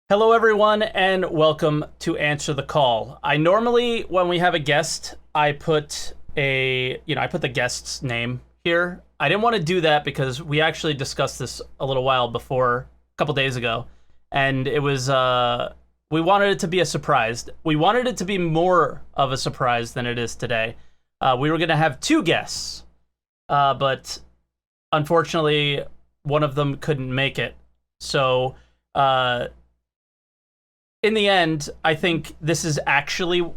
Hello, everyone, and welcome to Answer the Call. I normally, when we have a guest, I put I put the guest's name here. I didn't want to do that because we actually discussed this a little while before, a couple days ago, and it was, we wanted it to be a surprise. We wanted it to be more of a surprise than it is today. We were going to have two guests, but unfortunately, one of them couldn't make it. So, in the end, I think this is actually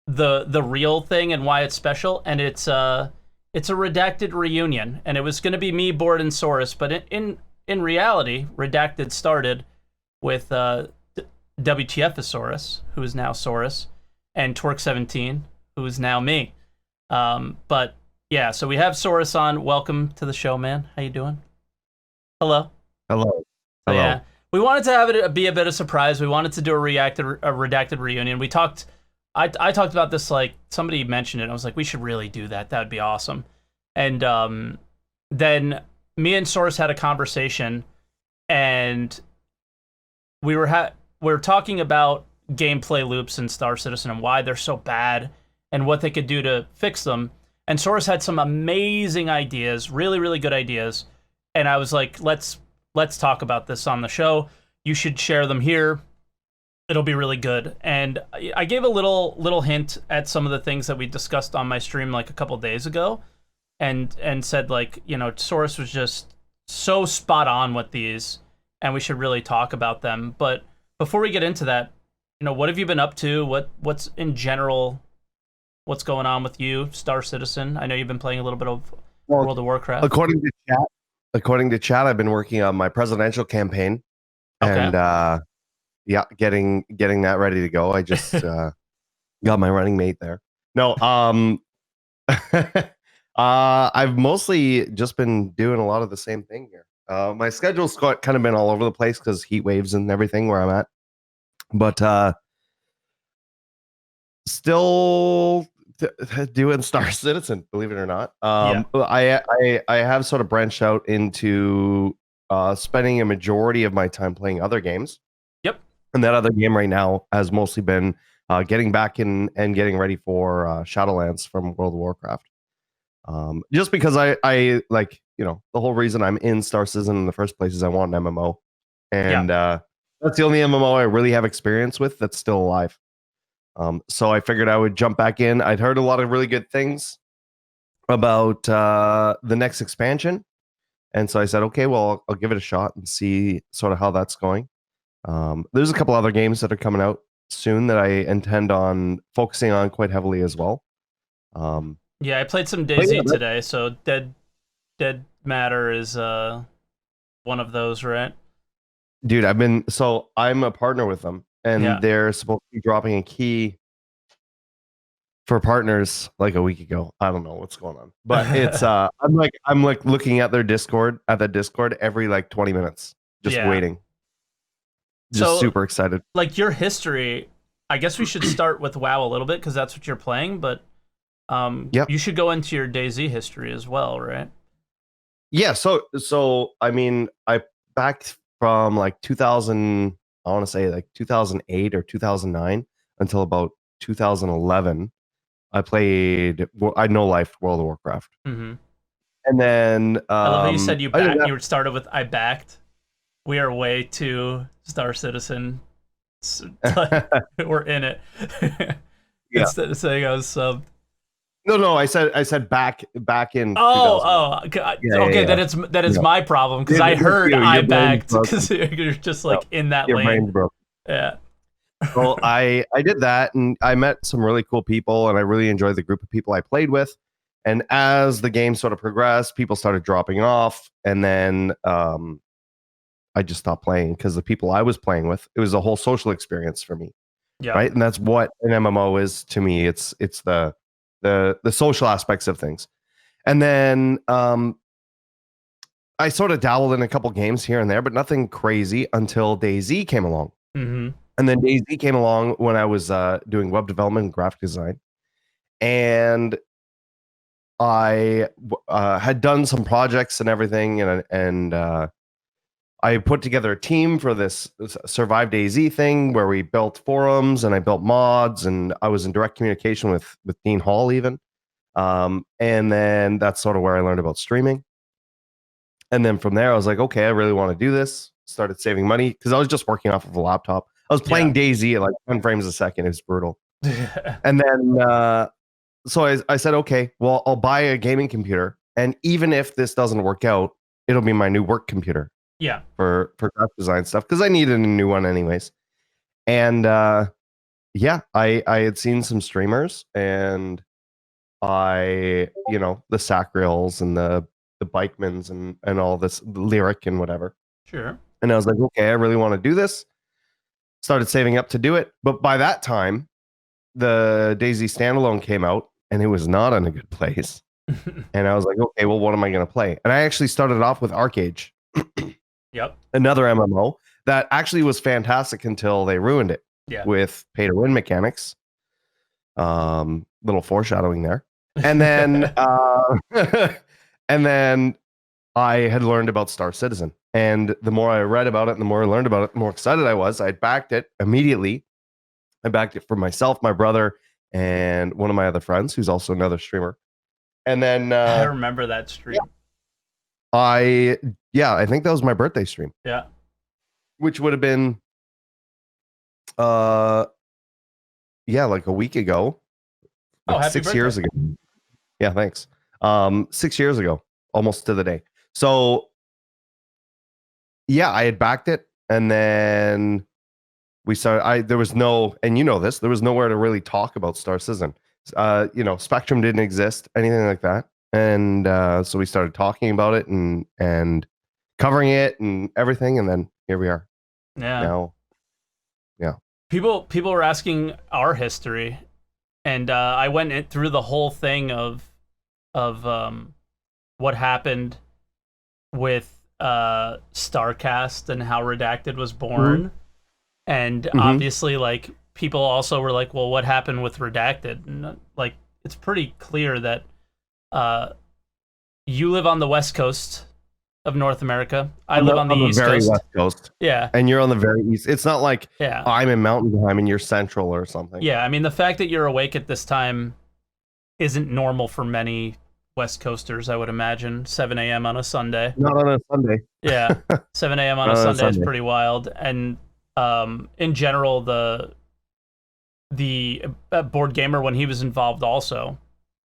the real thing and why it's special, and it's a Redacted reunion, and it was going to be me, Board, and Saurus, but in reality, Redacted started with WTFosaurus, who is now Saurus, and Torque17, who is now me. But yeah, so we have Saurus on. Welcome to the show, man. How you doing? Hello. Hello. So Hello. yeah, we wanted to have it be a bit of surprise. We wanted to do a Redacted reunion. We talked. I talked about this, like somebody mentioned it. I was like, we should really do that. That would be awesome. And then me and Source had a conversation, and we were talking about gameplay loops in Star Citizen and why they're so bad and what they could do to fix them. And Source had some amazing ideas, really really good ideas. And I was like, let's talk about this on the show. You should share them here. It'll be really good. And I gave a little hint at some of the things that we discussed on my stream like a couple days ago, and said, like, Source was just so spot on with these, and we should really talk about them. But before we get into that, what have you been up to? What's in general? What's going on with you, Star Citizen? I know you've been playing a little bit of World of Warcraft. According to chat, I've been working on my presidential campaign, and yeah, getting that ready to go. I just got my running mate there. No, I've mostly just been doing a lot of the same thing here. My schedule's kind of been all over the place because heat waves and everything where I'm at, but still doing Star Citizen, believe it or not. Yeah. I have sort of branched out into spending a majority of my time playing other games. Yep. And that other game right now has mostly been getting back in and getting ready for Shadowlands from World of Warcraft. Just because I like, the whole reason I'm in Star Citizen in the first place is I want an MMO. And that's the only MMO I really have experience with that's still alive. So I figured I would jump back in. I'd heard a lot of really good things about the next expansion. And so I said, okay, well, I'll give it a shot and see sort of how that's going. There's a couple other games that are coming out soon that I intend on focusing on quite heavily as well. Yeah, I played some DayZ today, so Dead Matter is one of those, right? Dude, I'm a partner with them, and they're supposed to be dropping a key for partners like a week ago. I don't know what's going on, but it's I'm like looking at their Discord every like 20 minutes, just waiting. Just super excited. Like your history, I guess we should start with WoW a little bit because that's what you're playing, but you should go into your DayZ history as well, right? Yeah, so I mean, I back from like 2000, I want to say like 2008 or 2009 until about 2011. I no-lifed World of Warcraft. Mm-hmm. And then I love how you said you started with I backed. We are way too Star Citizen. We're in it. Instead of saying I was subbed. No, I said back in. Okay. That is my problem because I heard I backed because you're just like in that lane. Brain's broken. Yeah. Well, I did that, and I met some really cool people, and I really enjoyed the group of people I played with. And as the game sort of progressed, people started dropping off, and then I just stopped playing because the people I was playing with, it was a whole social experience for me. Yeah. Right, and that's what an MMO is to me. It's the social aspects of things. And then I sort of dabbled in a couple games here and there, but nothing crazy until DayZ came along. Mm-hmm. And then DayZ came along when I was doing web development and graphic design. And I had done some projects and everything, and I put together a team for this Survive DayZ thing where we built forums and I built mods, and I was in direct communication with Dean Hall even. And then that's sort of where I learned about streaming. And then from there, I was like, okay, I really want to do this. Started saving money because I was just working off of a laptop. I was playing DayZ at like 10 frames a second. It was brutal. And then, so I said, okay, well, I'll buy a gaming computer. And even if this doesn't work out, it'll be my new work computer. Yeah. For graphic design stuff, because I needed a new one anyways. And yeah, I had seen some streamers, and the Sacreals and the Bikemans and all this Lyric and whatever. Sure. And I was like, okay, I really want to do this. Started saving up to do it. But by that time, the DayZ standalone came out, and it was not in a good place. And I was like, okay, well, what am I going to play? And I actually started off with Arcage. Yep. Another MMO that actually was fantastic until they ruined it with pay to win mechanics. Little foreshadowing there. And then and then I had learned about Star Citizen. And the more I read about it and the more I learned about it, the more excited I was. I backed it immediately. I backed it for myself, my brother, and one of my other friends who's also another streamer. And then I remember that stream. I think that was my birthday stream. Yeah. Which would have been like a week ago. Like happy 6 birthday. years ago. Yeah, thanks. 6 years ago, almost to the day. So yeah, I had backed it, and then we started. There was no, and you know this, there was nowhere to really talk about Star Citizen. Spectrum didn't exist, anything like that. And so we started talking about it and covering it and everything, and then here we are. Yeah. Now, yeah. People were asking our history, and I went through the whole thing of what happened with Starcast and how Redacted was born, and obviously, like, people also were like, "Well, what happened with Redacted?" And like, it's pretty clear that you live on the West Coast of North America. I live on the East very Coast. West Coast. Yeah. And you're on the very East. It's not like Yeah. I'm in Mountain Time and you're Central or something. Yeah, I mean, the fact that you're awake at this time isn't normal for many West Coasters, I would imagine. 7 a.m. on a Sunday. Not on a Sunday. Yeah, 7 a.m. on a Sunday is pretty wild. And in general, the Board Gamer, when he was involved also,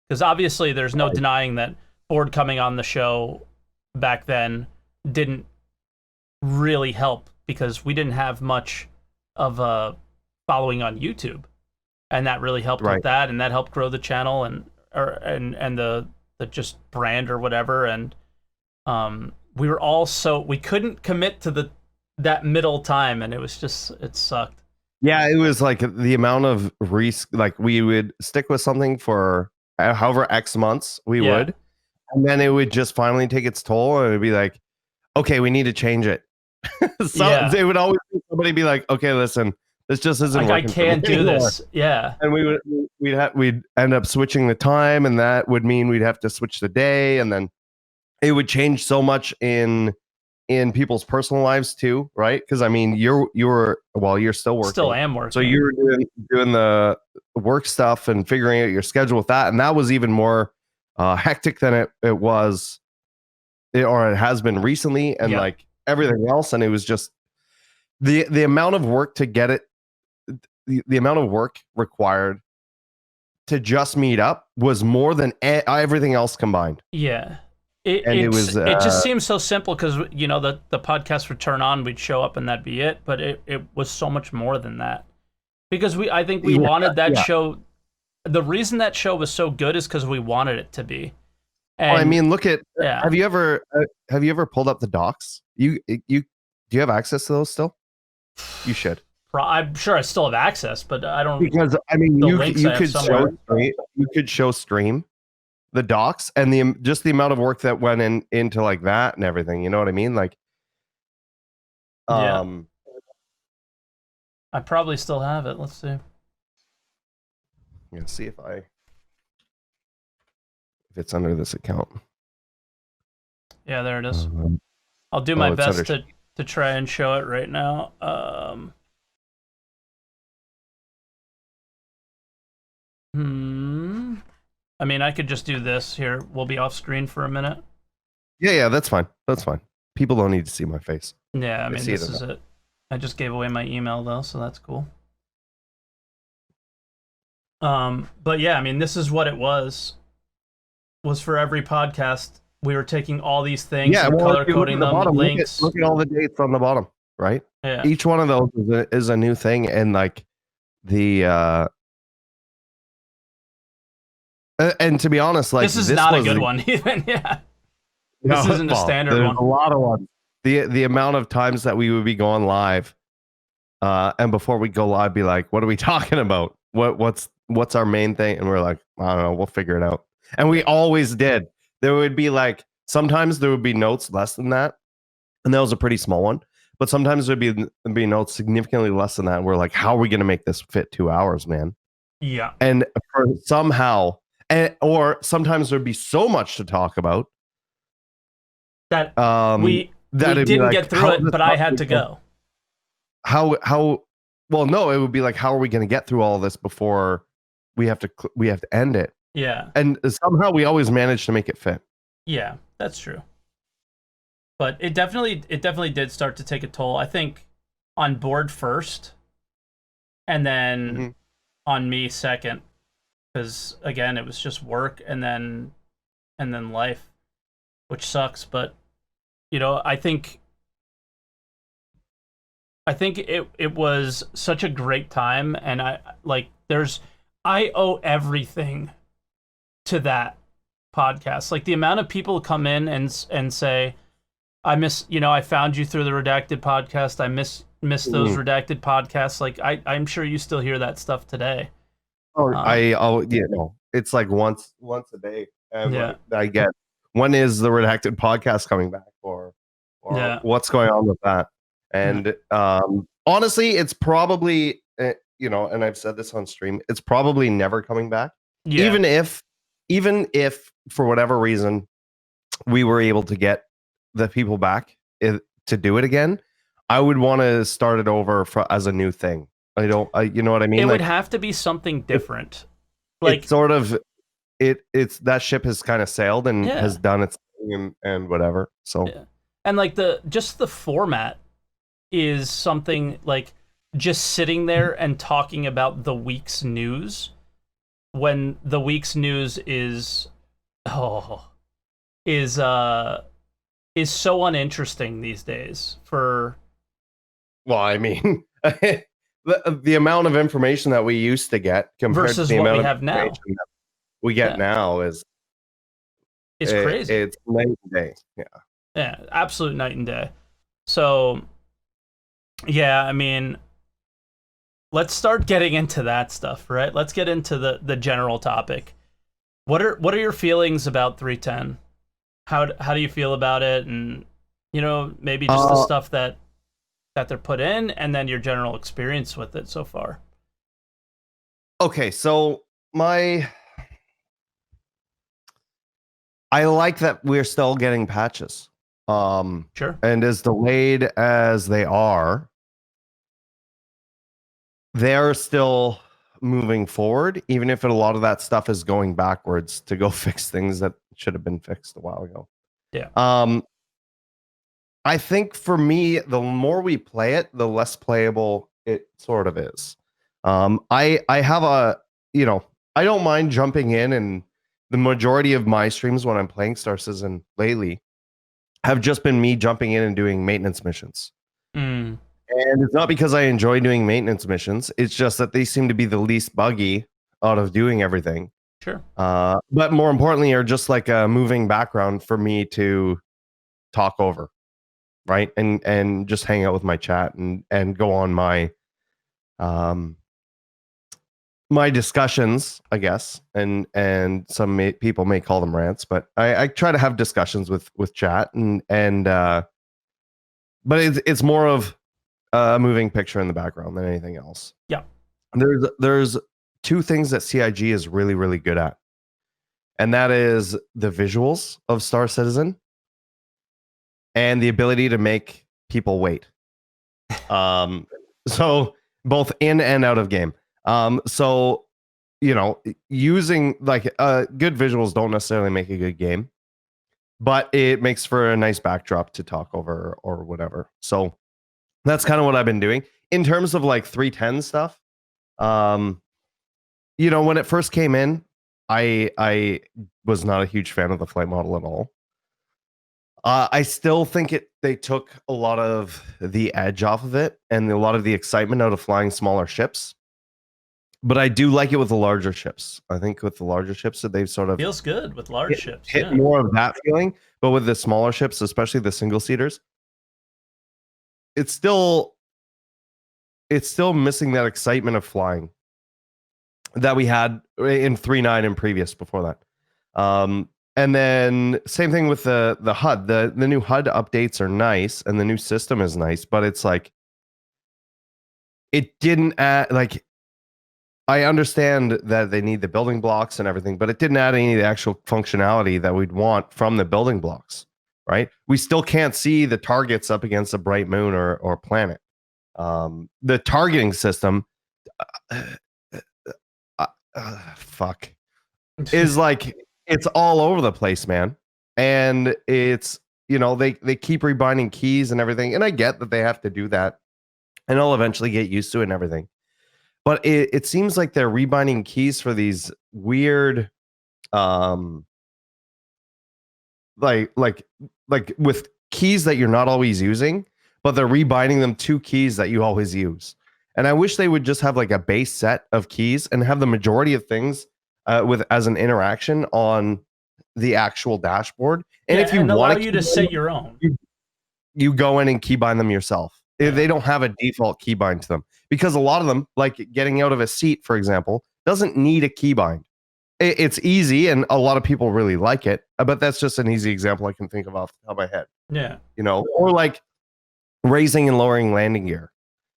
because obviously there's no denying that Board coming on the show back then didn't really help, because we didn't have much of a following on YouTube, and that really helped with that, and that helped grow the channel and the just brand or whatever. And we were all we couldn't commit to that middle time, and it sucked. Yeah, it was like the amount of risk. Like, we would stick with something for however X months we would, and then it would just finally take its toll, and it'd be like, okay, we need to change it. They would always somebody be like, okay, listen, this just isn't like, working. I can't do this. Yeah. And we'd end up switching the time, and that would mean we'd have to switch the day, and then it would change so much in people's personal lives too, right? Because I mean, you're still working. Still am working. So you're doing the work stuff and figuring out your schedule with that, and that was even more hectic than it was, or it has been recently, and like everything else. And it was just the amount of work to get it, the amount of work required to just meet up was more than everything else combined. Yeah. It just seems so simple, because the podcast would turn on, we'd show up, and that'd be it. But it was so much more than that, because I think we wanted that show. The reason that show was so good is because we wanted it to be. And, I mean, look at have you ever pulled up the docs? Do you have access to those still? You should. I'm sure I still have access, but I don't. Because I mean, you could show stream the docs and just the amount of work that went into like that and everything. You know what I mean? Like, I probably still have it. Let's see. Yeah, see if it's under this account. Yeah, there it is. I'll do my best to try and show it right now. I mean, I could just do this here. We'll be off screen for a minute. Yeah, that's fine. That's fine. People don't need to see my face. Yeah, I mean, this is it. I just gave away my email though, so that's cool. But yeah, I mean, this is what it was for every podcast. We were taking all these things and color coding them, links. Look at all the dates on the bottom, right? Yeah. Each one of those is a new thing, and like the and to be honest, like this is not a good one even. Yeah. This isn't a standard one. A lot of ones. The amount of times that we would be going live, and before we go live, be like, "What are we talking about? What's our main thing?" And we're like, "I don't know. We'll figure it out." And we always did. There would be like sometimes there would be notes less than that, and that was a pretty small one. But sometimes there'd be notes significantly less than that. And we're like, "How are we going to make this fit 2 hours, man?" Yeah. And somehow, or sometimes there'd be so much to talk about that we didn't get through it, but I had to go. How? Well, no, it would be like, how are we going to get through all this before we have to end it? Yeah. And somehow we always manage to make it fit. Yeah, that's true. But it definitely did start to take a toll. I think on board first, and then on me second, because again, it was just work and then life, which sucks. But you know, I think it was such a great time, and I owe everything to that podcast. Like the amount of people come in and say, I found you through the Redacted podcast. I miss those Redacted podcasts. Like I'm sure you still hear that stuff today. It's like once a day. I get, when is the Redacted podcast coming back, or what's going on with that? And honestly, it's probably and I've said this on stream, it's probably never coming back. Yeah. Even if for whatever reason we were able to get the people back to do it again, I would want to start it over as a new thing. You know what I mean? It would have to be something different. It's sort of it's that ship has kind of sailed and has done its thing and whatever. So and like the format is something like just sitting there and talking about the week's news when the week's news is so uninteresting these days for. Well, I mean, the amount of information that we used to get compared versus to the what amount we have now, we get now is crazy. It's night and day. Yeah, absolute night and day. So, yeah, I mean, let's start getting into that stuff, right? Let's get into the general topic. What are your feelings about 310? How do you feel about it? And maybe just the stuff that they're put in, and then your general experience with it so far. Okay, so I like that we're still getting patches. Sure. And as delayed as they are, they're still moving forward, even if a lot of that stuff is going backwards to go fix things that should have been fixed a while ago. Yeah. I think for me, the more we play it, the less playable it sort of is. I have I don't mind jumping in, and the majority of my streams when I'm playing Star Citizen lately have just been me jumping in and doing maintenance missions. And it's not because I enjoy doing maintenance missions. It's just that they seem to be the least buggy out of doing everything. Sure. But more importantly, are just like a moving background for me to talk over, right? And just hang out with my chat and go on my my discussions, I guess. And some people may call them rants, but I try to have discussions with chat and but it's more of a moving picture in the background than anything else. Yeah. There's two things that CIG is really, really good at. And that is the visuals of Star Citizen and the ability to make people wait. So both in and out of game. So using like good visuals don't necessarily make a good game, but it makes for a nice backdrop to talk over or whatever. So that's kind of what I've been doing in terms of like 310 stuff. When it first came in, I was not a huge fan of the flight model at all. I still think they took a lot of the edge off of it and a lot of the excitement out of flying smaller ships. But I do like it with the larger ships. I think with the larger ships that they've sort of Feels good with large ships. Hit more of that feeling. But with the smaller ships, especially the single seaters, it's still missing that excitement of flying that we had in 3.9 and previous before that. And then same thing with the HUD. The new HUD updates are nice and the new system is nice, but it's like it didn't add, like, I understand that they need the building blocks and everything, but it didn't add any of the actual functionality that we'd want from the building blocks, right? We still can't see the targets up against a bright moon or planet. The targeting system fuck is like, it's all over the place, man. And it's, they keep rebinding keys and everything. And I get that they have to do that and I'll eventually get used to it and everything. But it seems like they're rebinding keys for these weird, like with keys that you're not always using, but they're rebinding them to keys that you always use. And I wish they would just have like a base set of keys and have the majority of things with as an interaction on the actual dashboard. And if you want allow you to set your own, you go in and keybind them yourself. Yeah. They don't have a default keybind to them because a lot of them, like getting out of a seat, for example, doesn't need a keybind. It's easy and a lot of people really like it, but that's just an easy example I can think of off the top of my head. Yeah. Or like raising and lowering landing gear.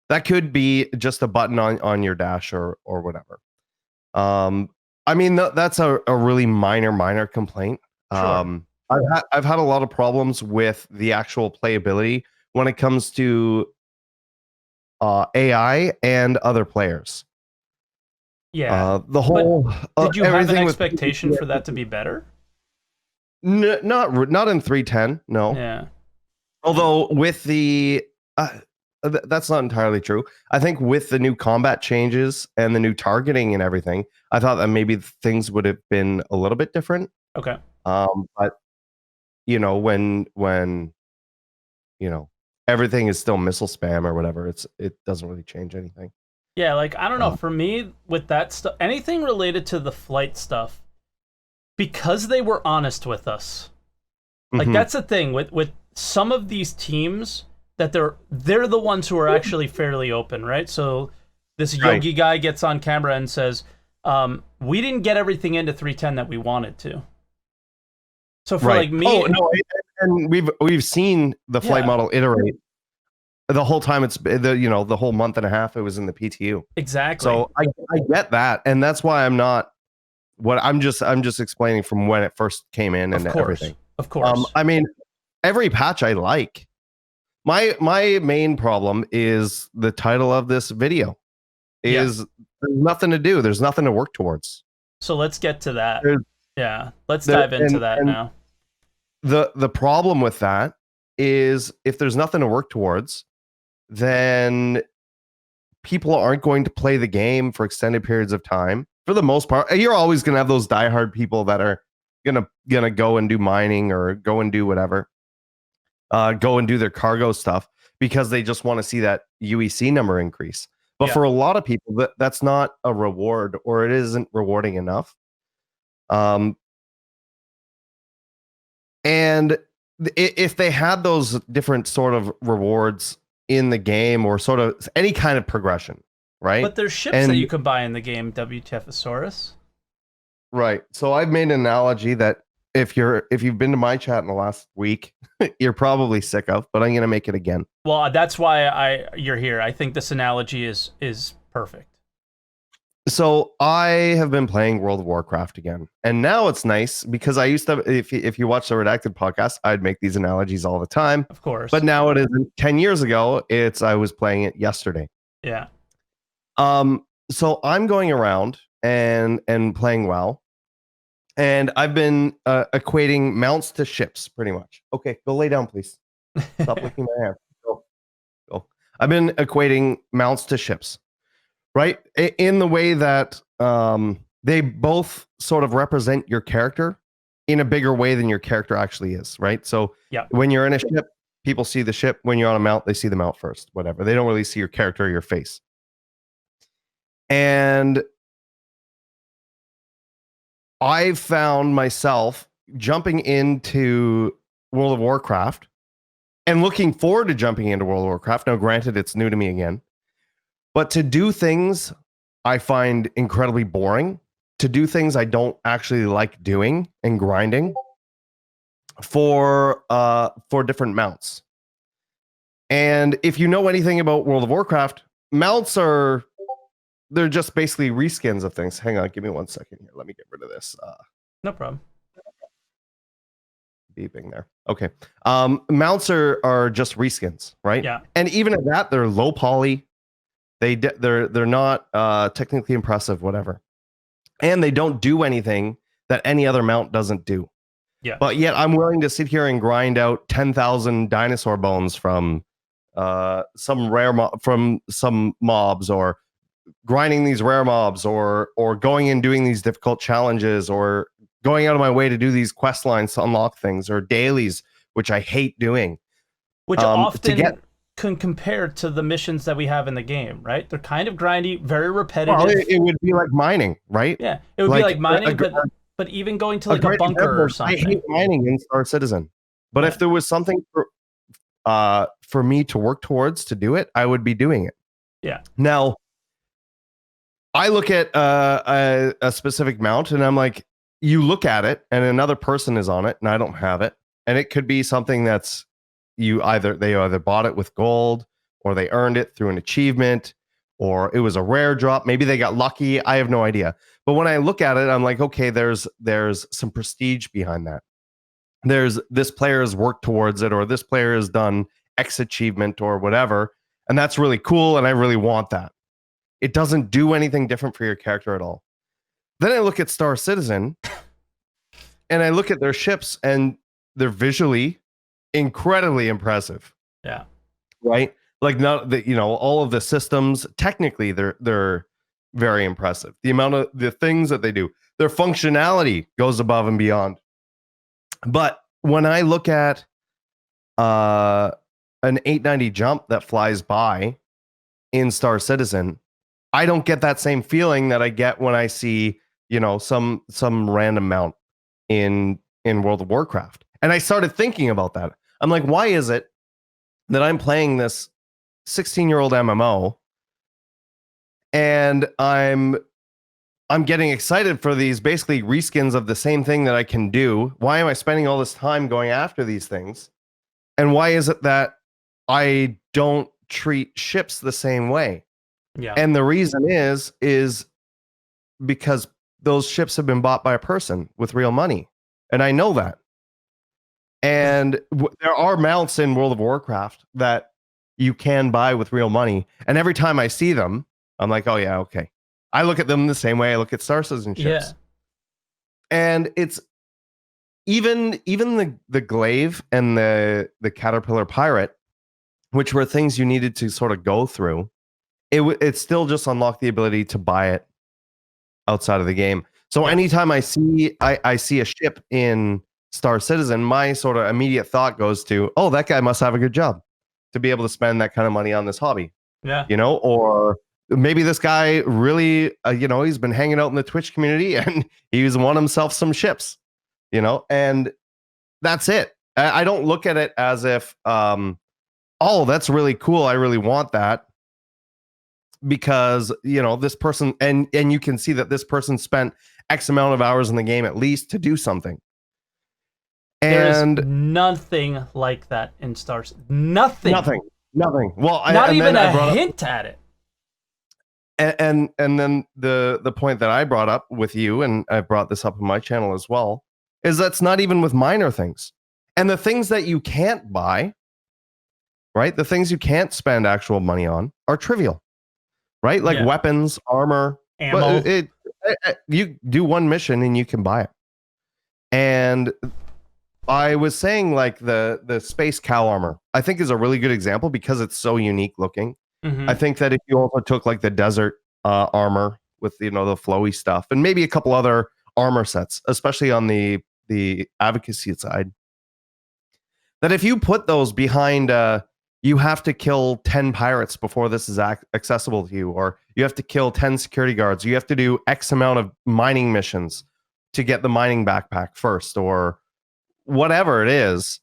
That could be just a button on your dash or whatever. I mean, that's a really minor complaint. Sure. I've had a lot of problems with the actual playability when it comes to AI and other players. Yeah. The whole did you have an expectation for that to be better? Not in 310, no. Yeah. Although with the that's not entirely true. I think with the new combat changes and the new targeting and everything, I thought that maybe things would have been a little bit different. Okay. But when everything is still missile spam or whatever, it doesn't really change anything. Yeah, like I don't know. For me, with that stuff, anything related to the flight stuff, because they were honest with us. Like that's the thing with some of these teams, that they're the ones who are actually fairly open, right? So this Yogi guy gets on camera and says, we didn't get everything into 310 that we wanted to. So for like me, and we've seen the flight model iterate the whole time. It's the whole month and a half it was in the PTU. Exactly. So I get that, and that's why I'm just explaining from when it first came in and everything. Of course. I mean, every patch I like. My main problem is the title of this video is there's nothing to do. There's nothing to work towards. So let's get to that. Let's dive into that now. The problem with that is if there's nothing to work towards, then people aren't going to play the game for extended periods of time. For the most part, you're always going to have those diehard people that are gonna go and do mining or go and do whatever. Go and do their cargo stuff because they just want to see that UEC number increase. But for a lot of people, that's not a reward, or it isn't rewarding enough. And if they had those different sort of rewards in the game, or sort of any kind of progression, right? But there's ships that you can buy in the game, WTFosaurus. Right. So I've made an analogy that if you've been to my chat in the last week, you're probably sick of, but I'm going to make it again. Well, that's why you're here. I think this analogy is perfect. So I have been playing World of Warcraft again, and now it's nice because I used to. If you watch the Redacted podcast, I'd make these analogies all the time. Of course. But now it isn't. 10 years ago, I was playing it yesterday. Yeah. So I'm going around and playing WoW, and I've been equating mounts to ships, pretty much. Okay, go lay down, please. Stop licking my hair. Go. I've been equating mounts to ships. Right, in the way that they both sort of represent your character in a bigger way than your character actually is, right? So when you're in a ship, people see the ship. When you're on a mount, they see the mount first, whatever. They don't really see your character or your face. And I've found myself jumping into World of Warcraft and looking forward to jumping into World of Warcraft. Now, granted, it's new to me again. But to do things I find incredibly boring, to do things I don't actually like doing and grinding for different mounts. And if you know anything about World of Warcraft, mounts they're just basically reskins of things. Hang on, give me 1 second here. Let me get rid of this. No problem. Beeping there. Okay. Mounts are just reskins, right? Yeah. And even at that, they're low poly. They're not technically impressive, whatever, and they don't do anything that any other mount doesn't do. Yeah. But yet I'm willing to sit here and grind out 10,000 dinosaur bones from from some mobs, or grinding these rare mobs, or going and doing these difficult challenges, or going out of my way to do these quest lines to unlock things, or dailies, which I hate doing. Which often can compare to the missions that we have in the game, right? They're kind of grindy, very repetitive. Well, it would be like mining, right? Yeah, it would be like mining, but even going to like a bunker or something. I hate mining in Star Citizen, but if there was something for me to work towards to do it, I would be doing it. Yeah. Now, I look at a specific mount, and I'm like, you look at it, and another person is on it, and I don't have it, and it could be something that's they either bought it with gold, or they earned it through an achievement, or it was a rare drop. Maybe they got lucky. I have no idea. But when I look at it, I'm like, okay, there's some prestige behind that. There's this player has worked towards it, or this player has done X achievement or whatever. And that's really cool. And I really want that. It doesn't do anything different for your character at all. Then I look at Star Citizen and I look at their ships, and they're visually incredibly impressive. Yeah. Right? Like, not that, all of the systems, technically they're very impressive. The amount of the things that they do, their functionality goes above and beyond. But when I look at an 890 jump that flies by in Star Citizen, I don't get that same feeling that I get when I see, some random mount in World of Warcraft. And I started thinking about that. I'm like, why is it that I'm playing this 16-year-old MMO and I'm getting excited for these basically reskins of the same thing that I can do? Why am I spending all this time going after these things? And why is it that I don't treat ships the same way? Yeah. And the reason is because those ships have been bought by a person with real money. And I know that. And there are mounts in World of Warcraft that you can buy with real money. And every time I see them, I'm like, oh yeah, okay. I look at them the same way I look at Star Citizen ships. Yeah. And it's even the glaive and the caterpillar pirate, which were things you needed to sort of go through. It still just unlocked the ability to buy it outside of the game. So anytime I see a ship in Star Citizen, my sort of immediate thought goes to, oh, that guy must have a good job to be able to spend that kind of money on this hobby. Yeah. Or maybe this guy really, he's been hanging out in the Twitch community and he's won himself some ships, and that's it. I don't look at it as if, oh, that's really cool. I really want that. Because, this person, and you can see that this person spent X amount of hours in the game at least to do something. And there's nothing like that in Stars. Nothing. Nothing. Well, not even a hint at it. and then the point that I brought up with you, and I brought this up in my channel as well, is that's not even with minor things. And the things that you can't buy, right? The things you can't spend actual money on are trivial, right? Like weapons, armor, ammo. You do one mission and you can buy it. And I was saying like the space cow armor, I think is a really good example because it's so unique looking. I think that if you also took like the desert armor with the flowy stuff and maybe a couple other armor sets, especially on the advocacy side, that if you put those behind you have to kill 10 pirates before this is accessible to you, or you have to kill 10 security guards, you have to do X amount of mining missions to get the mining backpack first, or whatever it is,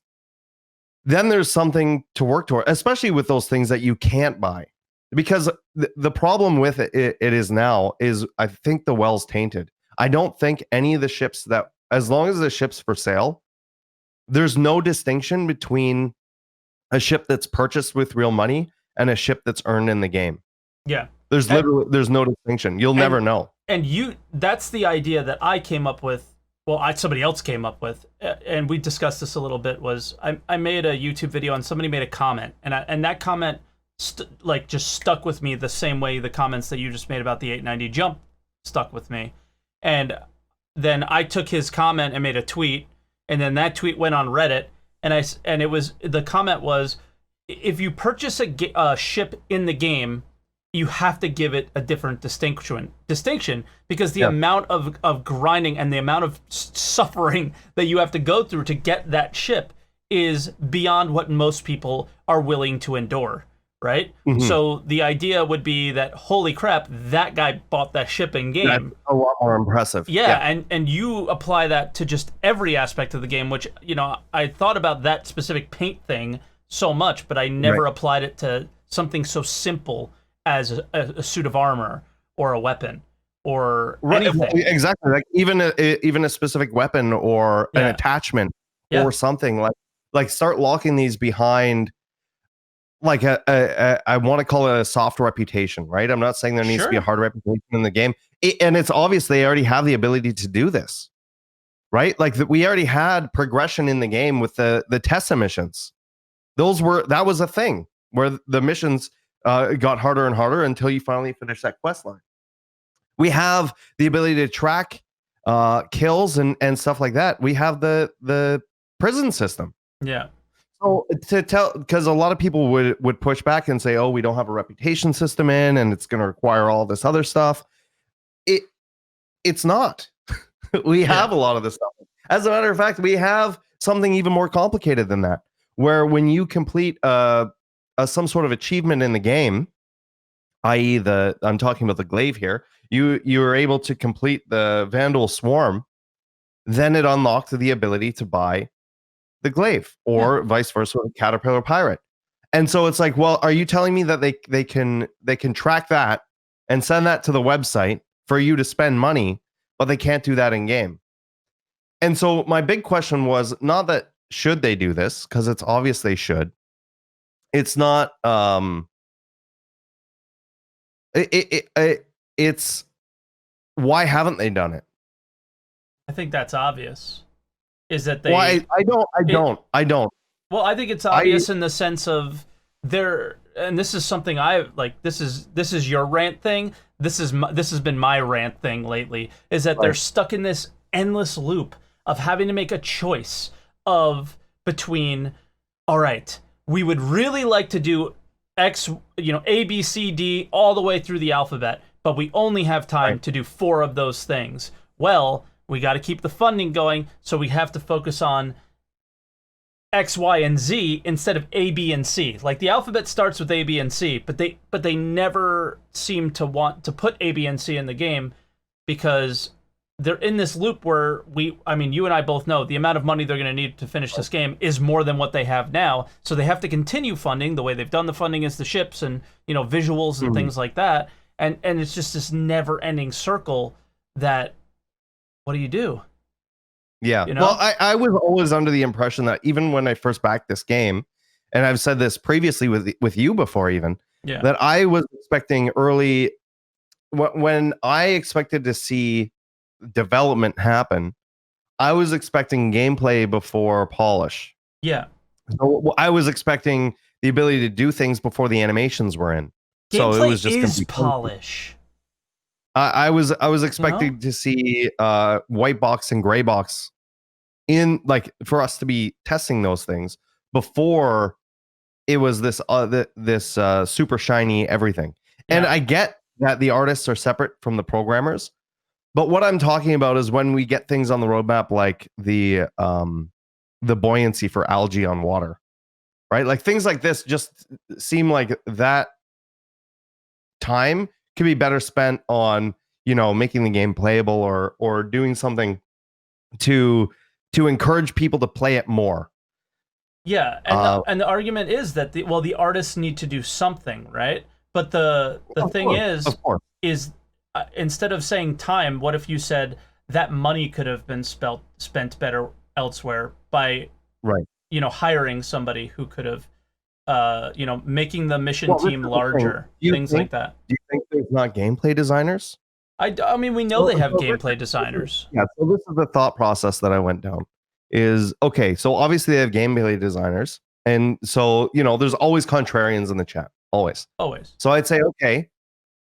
then there's something to work toward, especially with those things that you can't buy. Because the problem with it is now is I think the well's tainted. I don't think any of the ships that, as long as the ship's for sale, there's no distinction between a ship that's purchased with real money and a ship that's earned in the game. Yeah. There's no distinction. You'll never know. And that's the idea that I came up with. Well, somebody else came up with, and we discussed this a little bit, was I made a YouTube video and somebody made a comment, and that comment just stuck with me the same way the comments that you just made about the 890 jump stuck with me. And then I took his comment and made a tweet, and then that tweet went on Reddit, and it was, the comment was, if you purchase a ship in the game, you have to give it a different distinction because the amount of grinding and the amount of suffering that you have to go through to get that ship is beyond what most people are willing to endure, right? So the idea would be that, holy crap, that guy bought that ship in game. That's a lot more impressive. Yeah. And you apply that to just every aspect of the game, which, I thought about that specific paint thing so much, but I never applied it to something so simple as a suit of armor or a weapon or anything. Exactly. Like even a specific weapon or an attachment or something, like start locking these behind like I want to call it a soft reputation, right? I'm not saying there needs to be a hard reputation in the game. And it's obvious they already have the ability to do this, right? Like we already had progression in the game with the Tessa missions. That was a thing where the missions got harder and harder until you finally finish that quest line. We have the ability to track kills and stuff like that. We have the prison system. Yeah. So because a lot of people would push back and say, oh, we don't have a reputation system in, and it's going to require all this other stuff. It's not. We have a lot of this stuff. As a matter of fact, we have something even more complicated than that, where when you complete some sort of achievement in the game, i.e. I'm talking about the glaive here, you are able to complete the Vandal Swarm, then it unlocked the ability to buy the glaive, or vice versa with Caterpillar Pirate. And so it's like, well, are you telling me that they can track that and send that to the website for you to spend money, but they can't do that in game? And so my big question was not that should they do this, because it's obvious they should. It's not it's why haven't they done it? I think that's obvious. Is that they? Well, I don't. Well, I think it's obvious in the sense of and this is something I like. This is your rant thing. This has been my rant thing lately. Is that they're stuck in this endless loop of having to make a choice between, all right, we would really like to do X, A, B, C, D, all the way through the alphabet, but we only have time to do 4 of those things. Well, we got to keep the funding going, so we have to focus on X, Y, and Z instead of A, B, and C. Like the alphabet starts with A, B, and C, but they never seem to want to put A, B, and C in the game because they're in this loop where you and I both know the amount of money they're going to need to finish this game is more than what they have now. So they have to continue funding. The way they've done the funding is the ships and, visuals and things like that. And it's just this never ending circle that, what do you do? Yeah. Well, I was always under the impression that even when I first backed this game, and I've said this previously with you before even, that I was expecting early when I expected to see development happen, I was expecting gameplay before polish. Yeah. So I was expecting the ability to do things before the animations were in. So it Gameplay was just going to is be polish. I was expecting to see white box and gray box in, like, for us to be testing those things before it was this super shiny everything. And Yeah. I get that the artists are separate from the programmers, but what I'm talking about is when we get things on the roadmap like the buoyancy for algae on water, right? Like things like this just seem like that time could be better spent on, making the game playable or doing something to encourage people to play it more. Yeah, and the argument is that the artists need to do something, right? But the thing is instead of saying time, what if you said that money could have been spent better elsewhere by right, hiring somebody who could have making the mission team larger, things like that. Do you think there's not gameplay designers? I mean, we know they have gameplay designers. Yeah, so this is the thought process that I went down. Is okay, so obviously they have gameplay designers, and so there's always contrarians in the chat, always. So I'd say, okay,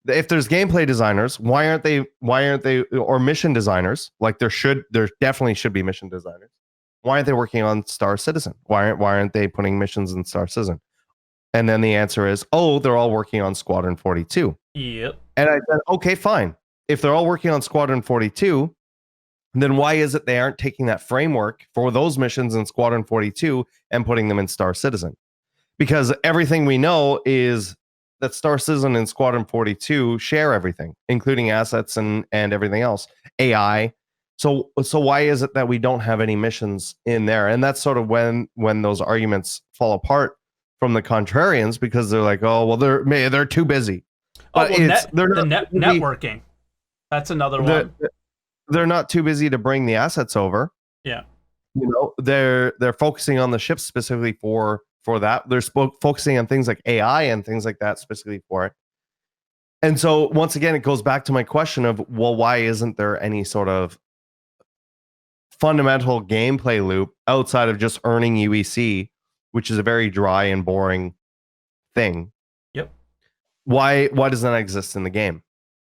if there's gameplay designers, why aren't they or mission designers? Like there definitely should be mission designers. Why aren't they working on Star Citizen? Why aren't they putting missions in Star Citizen? And then the answer is, they're all working on Squadron 42. Yep. And I said, okay, fine. If they're all working on Squadron 42, then why is it they aren't taking that framework for those missions in Squadron 42 and putting them in Star Citizen? Because everything we know is that Star Citizen and Squadron 42 share everything, including assets and everything else, AI. So why is it that we don't have any missions in there? And that's sort of when those arguments fall apart from the contrarians, because they're like, oh, well, they're too busy. But networking. That's another one. They're not too busy to bring the assets over. Yeah. They're focusing on the ships specifically for that. They're focusing on things like AI and things like that specifically for it. And so once again, it goes back to my question of, well, why isn't there any sort of fundamental gameplay loop outside of just earning UEC, which is a very dry and boring thing? Yep. Why doesn't that exist in the game?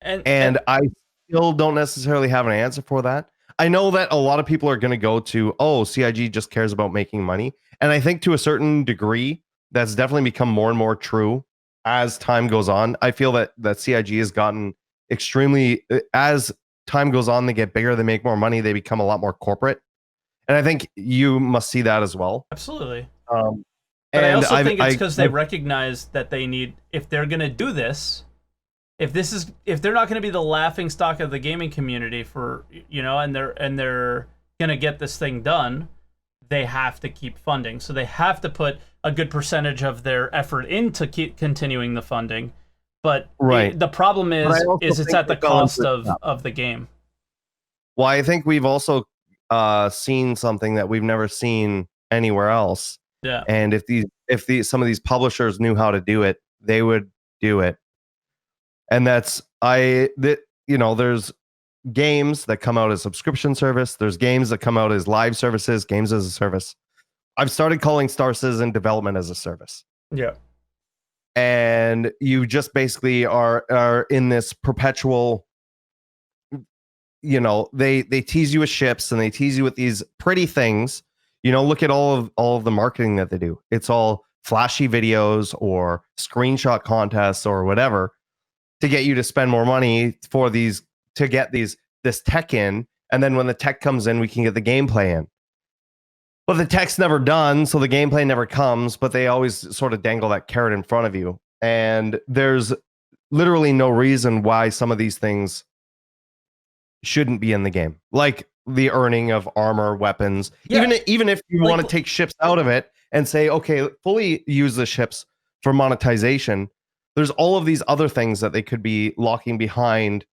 And I still don't necessarily have an answer for that. I know that a lot of people are going to go to, CIG just cares about making money. And I think to a certain degree, that's definitely become more and more true as time goes on. I feel that CIG has gotten extremely, as time goes on, they get bigger, they make more money, they become a lot more corporate. And I think you must see that as well. Absolutely. But I also think it's because they recognize that they need, if they're going to do this, if they're not going to be the laughing stock of the gaming community for, and they're going to get this thing done, they have to keep funding. So they have to put a good percentage of their effort into keep continuing the funding. But the problem is it's at the cost of the game. Well, I think we've also seen something that we've never seen anywhere else. Yeah. And if some of these publishers knew how to do it, they would do it. And there's games that come out as subscription service. There's games that come out as live services, games as a service. I've started calling Star Citizen development as a service. Yeah. And you just basically are in this perpetual, they tease you with ships and they tease you with these pretty things. Look at all of the marketing that they do. It's all flashy videos or screenshot contests or whatever to get you to spend more money for these, to get this tech in. And then when the tech comes in, we can get the gameplay in. But the tech's never done, so the gameplay never comes, but they always sort of dangle that carrot in front of you. And there's literally no reason why some of these things shouldn't be in the game. Like the earning of armor, weapons. Yeah. Even if you want to take ships out of it and say, okay, fully use the ships for monetization, there's all of these other things that they could be locking behind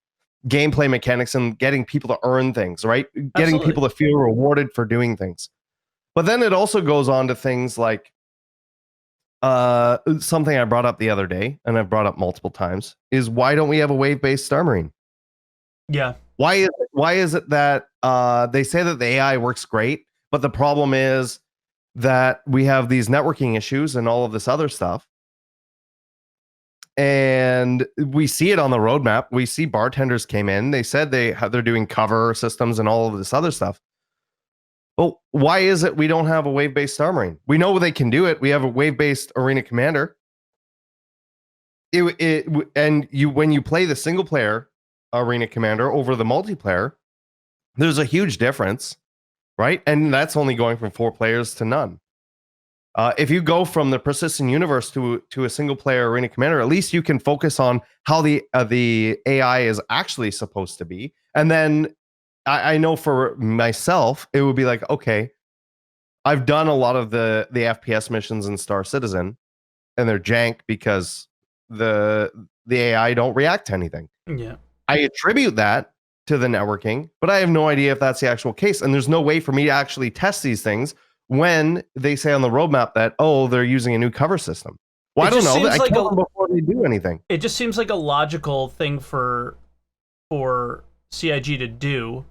gameplay mechanics and getting people to earn things, right? Getting people to feel rewarded for doing things. But then it also goes on to things like something I brought up the other day, and I've brought up multiple times, is why don't we have a wave-based Star Marine? Yeah. Why is it that they say that the AI works great, but the problem is that we have these networking issues and all of this other stuff? And we see it on the roadmap. We see bartenders came in. They said they're doing cover systems and all of this other stuff. Well, why is it we don't have a wave-based Star Marine? We know they can do it. We have a wave-based Arena Commander. When you play the single player Arena Commander over the multiplayer, there's a huge difference, right? And that's only going from 4 players to none. If you go from the persistent universe to a single player Arena Commander, at least you can focus on how the AI is actually supposed to be. And then I know for myself, it would be like, okay, I've done a lot of the FPS missions in Star Citizen, and they're jank because the AI don't react to anything. Yeah. I attribute that to the networking, but I have no idea if that's the actual case. And there's no way for me to actually test these things when they say on the roadmap that, oh, they're using a new cover system. Well, I don't know. I kill them before they do anything. It just seems like a logical thing for CIG to do.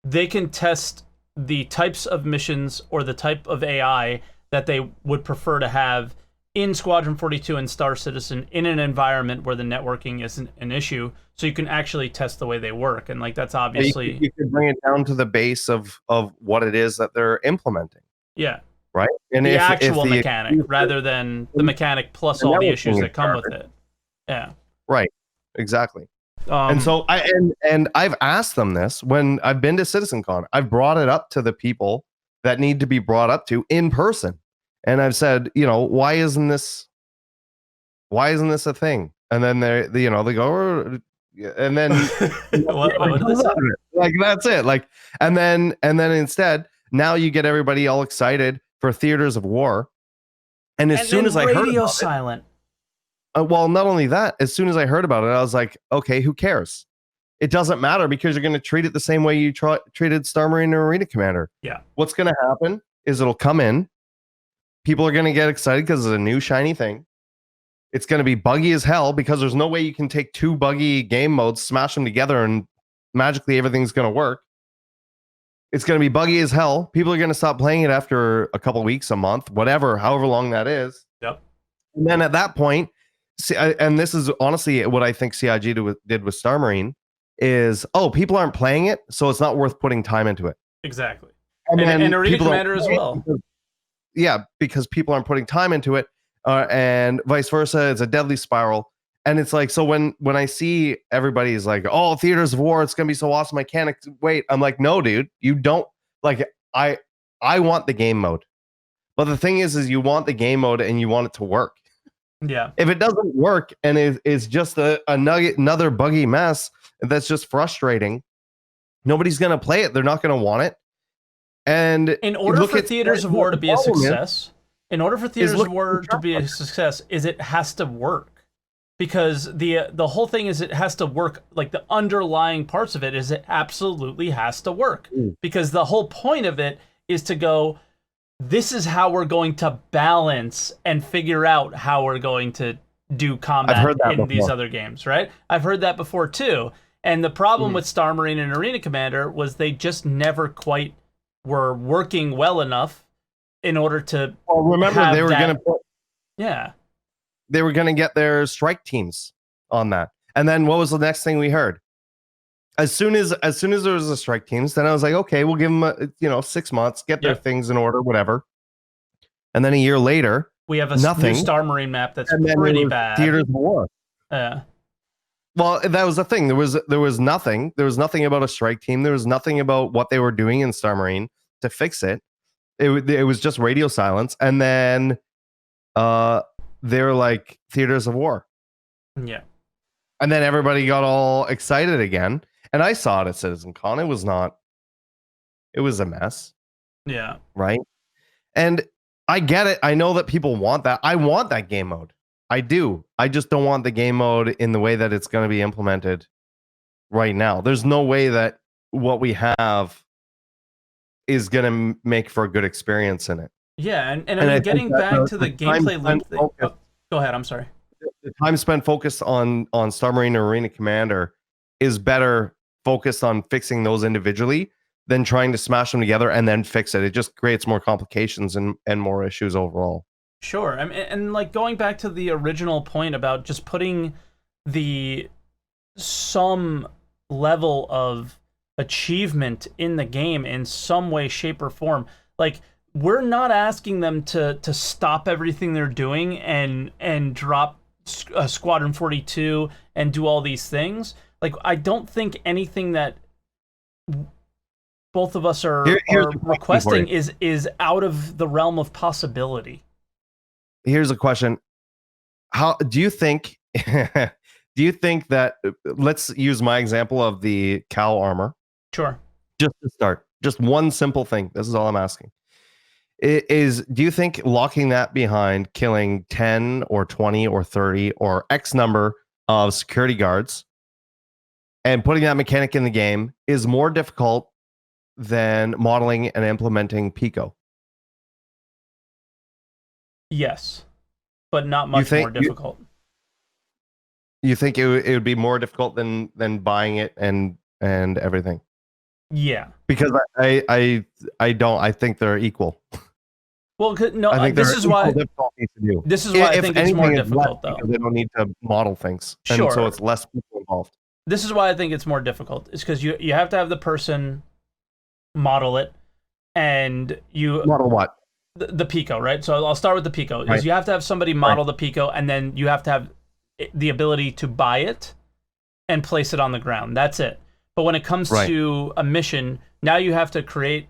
They can test the types of missions or the type of AI that they would prefer to have in Squadron 42 and Star Citizen in an environment where the networking isn't an issue, so you can actually test the way they work. And like that's obviously you could bring it down to the base of what it is that they're implementing. Yeah. Right. And the actual mechanic rather than the mechanic plus all the issues that come with it. Yeah. Right. Exactly. And so I've asked them this when I've been to CitizenCon. I've brought it up to the people that need to be brought up to in person. And I've said, why isn't this a thing? And then they go, and then what did they say? Like that's it. Like, and then instead, now you get everybody all excited for Theaters of War. And as soon as I heard radio silent. Well, not only that, as soon as I heard about it, I was like, okay, who cares? It doesn't matter because you're going to treat it the same way you treated Star Marine or Arena Commander. Yeah. What's going to happen is it'll come in. People are going to get excited because it's a new shiny thing. It's going to be buggy as hell because there's no way you can take 2 buggy game modes, smash them together, and magically everything's going to work. It's going to be buggy as hell. People are going to stop playing it after a couple weeks, a month, whatever, however long that is. Yep. And then at that point, and this is honestly what I think CIG did with Star Marine, is, people aren't playing it, so it's not worth putting time into it. Exactly. And Arena Commander as well. Because people aren't putting time into it, and vice versa. It's a deadly spiral. And it's like, so when I see everybody's like, oh, Theaters of War, it's going to be so awesome, I can't wait. I'm like, no, dude, you don't. Like, I want the game mode. But the thing is you want the game mode and you want it to work. Yeah. If it doesn't work and it's just another buggy mess that's just frustrating, nobody's going to play it. They're not going to want it. And in order for Theaters of War to be a success, is it has to work. Because the whole thing is it has to work, like the underlying parts of it is it absolutely has to work. Because the whole point of it is to go, this is how we're going to balance and figure out how we're going to do combat in these other games, right? I've heard that before too. And the problem with Star Marine and Arena Commander was they just never quite were working well enough in order to remember they were going to put they were going to get their strike teams on that. And then what was the next thing we heard? As soon as there was a strike teams, then I was like, okay, we'll give them 6 months, get their things in order, whatever. And then a year later, we have a new Star Marine map that's pretty bad. Theaters of War. Well, that was the thing. There was nothing. There was nothing about a strike team. There was nothing about what they were doing in Star Marine to fix it. It was just radio silence. And then they were like Theaters of War. Yeah. And then everybody got all excited again. And I saw it at CitizenCon. It was a mess. Yeah. Right. And I get it. I know that people want that. I want that game mode. I do. I just don't want the game mode in the way that it's going to be implemented right now. There's no way that what we have is going to make for a good experience in it. Yeah, and I And mean, I think getting that back to the time gameplay spent loop thing. focused, Oh, go ahead. I'm sorry. the time spent focused on Star Marine or Arena Commander is better focused on fixing those individually than trying to smash them together and then fix it. It just creates more complications and more issues overall. Sure. I mean, and like going back to the original point about just putting the some level of achievement in the game in some way, shape, or form. Like, we're not asking them to stop everything they're doing and drop Squadron 42 and do all these things. Like, I don't think anything that both of us Here's are a question for requesting you. is out of the realm of possibility. Here's a question. How do you think do you think that let's use my example of the cow armor Sure. just to start. Just one simple thing. This is all I'm asking. Do you think locking that behind killing 10 or 20 or 30 or X number of security guards and putting that mechanic in the game is more difficult than modeling and implementing Pico? Yes, but not You much more think difficult. you think it would be more difficult than buying it and everything? Yeah. Because I don't. I think they're equal. Well, no, I think this they're is equal why difficulty to do. this is why I If think it's more anything, is less difficult, though. because they don't need to model things, and so Sure. it's less people involved. This is why I think it's more difficult. It's because you have to have the person model it, and you Model what? the Pico, right? So I'll start with the Pico. Right. Is you have to have somebody Right. model the Pico, and then you have to have the ability to buy it and place it on the ground. That's it. But when it comes Right. to a mission, now you have to create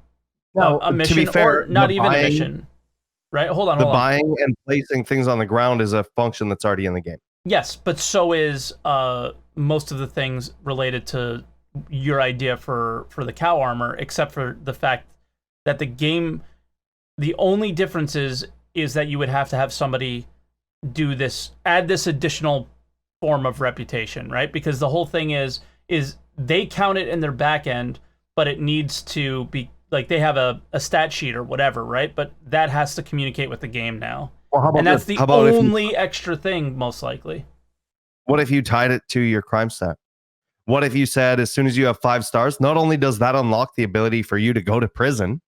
Now, a to mission, be fair, or not the even a buying, mission, right? Hold on, the hold on. buying and placing things on the ground is a function that's already in the game. Yes, but so is most of the things related to your idea for the cow armor, except for the fact that the game, the only difference is that you would have to have somebody do this, add this additional form of reputation, right? Because the whole thing is they count it in their back end, but it needs to be like they have a stat sheet or whatever, right? But that has to communicate with the game now. Well, how about And that's this? the How about if you, only extra thing, most likely. what if you tied it to your crime stat? What if you said as soon as you have 5 stars, not only does that unlock the ability for you to go to prison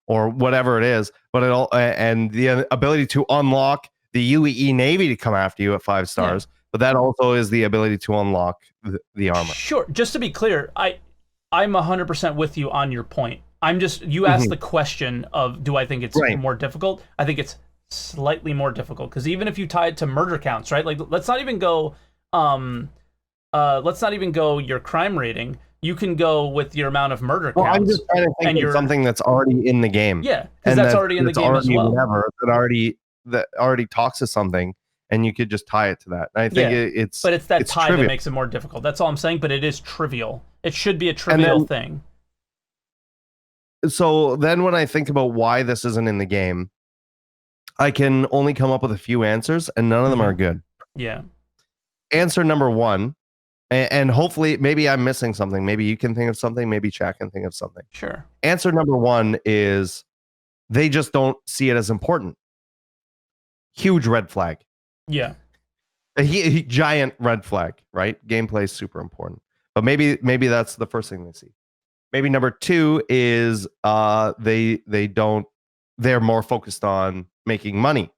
or whatever it is, but it all and the ability to unlock the UEE Navy to come after you at 5 stars, but that also is the ability to unlock the armor. Sure. Just to be clear, I'm 100% with you on your point. I'm just, you asked the question of, do I think it's Right. more difficult? I think it's slightly more difficult because even if you tie it to murder counts, right? Like, let's not even go your crime rating. You can go with your amount of murder Well, counts. I'm just trying to and think of you're- something that's already in the game. Yeah, because that's already in the game as well. Whatever, that already talks to something, and you could just tie it to that. And I think Yeah, it's But it's that tie trivial. that makes it more difficult. That's all I'm saying, but it is trivial. It should be a trivial thing. So then when I think about why this isn't in the game, I can only come up with a few answers, and none of them are good. Yeah. Answer number one, and hopefully maybe I'm missing something. Maybe you can think of something. Maybe chat can think of something. Sure. Answer number one is they just don't see it as important. Huge red flag. Yeah. A giant red flag, right? Gameplay is super important. But maybe that's the first thing they see. Maybe number two is they're more focused on making money.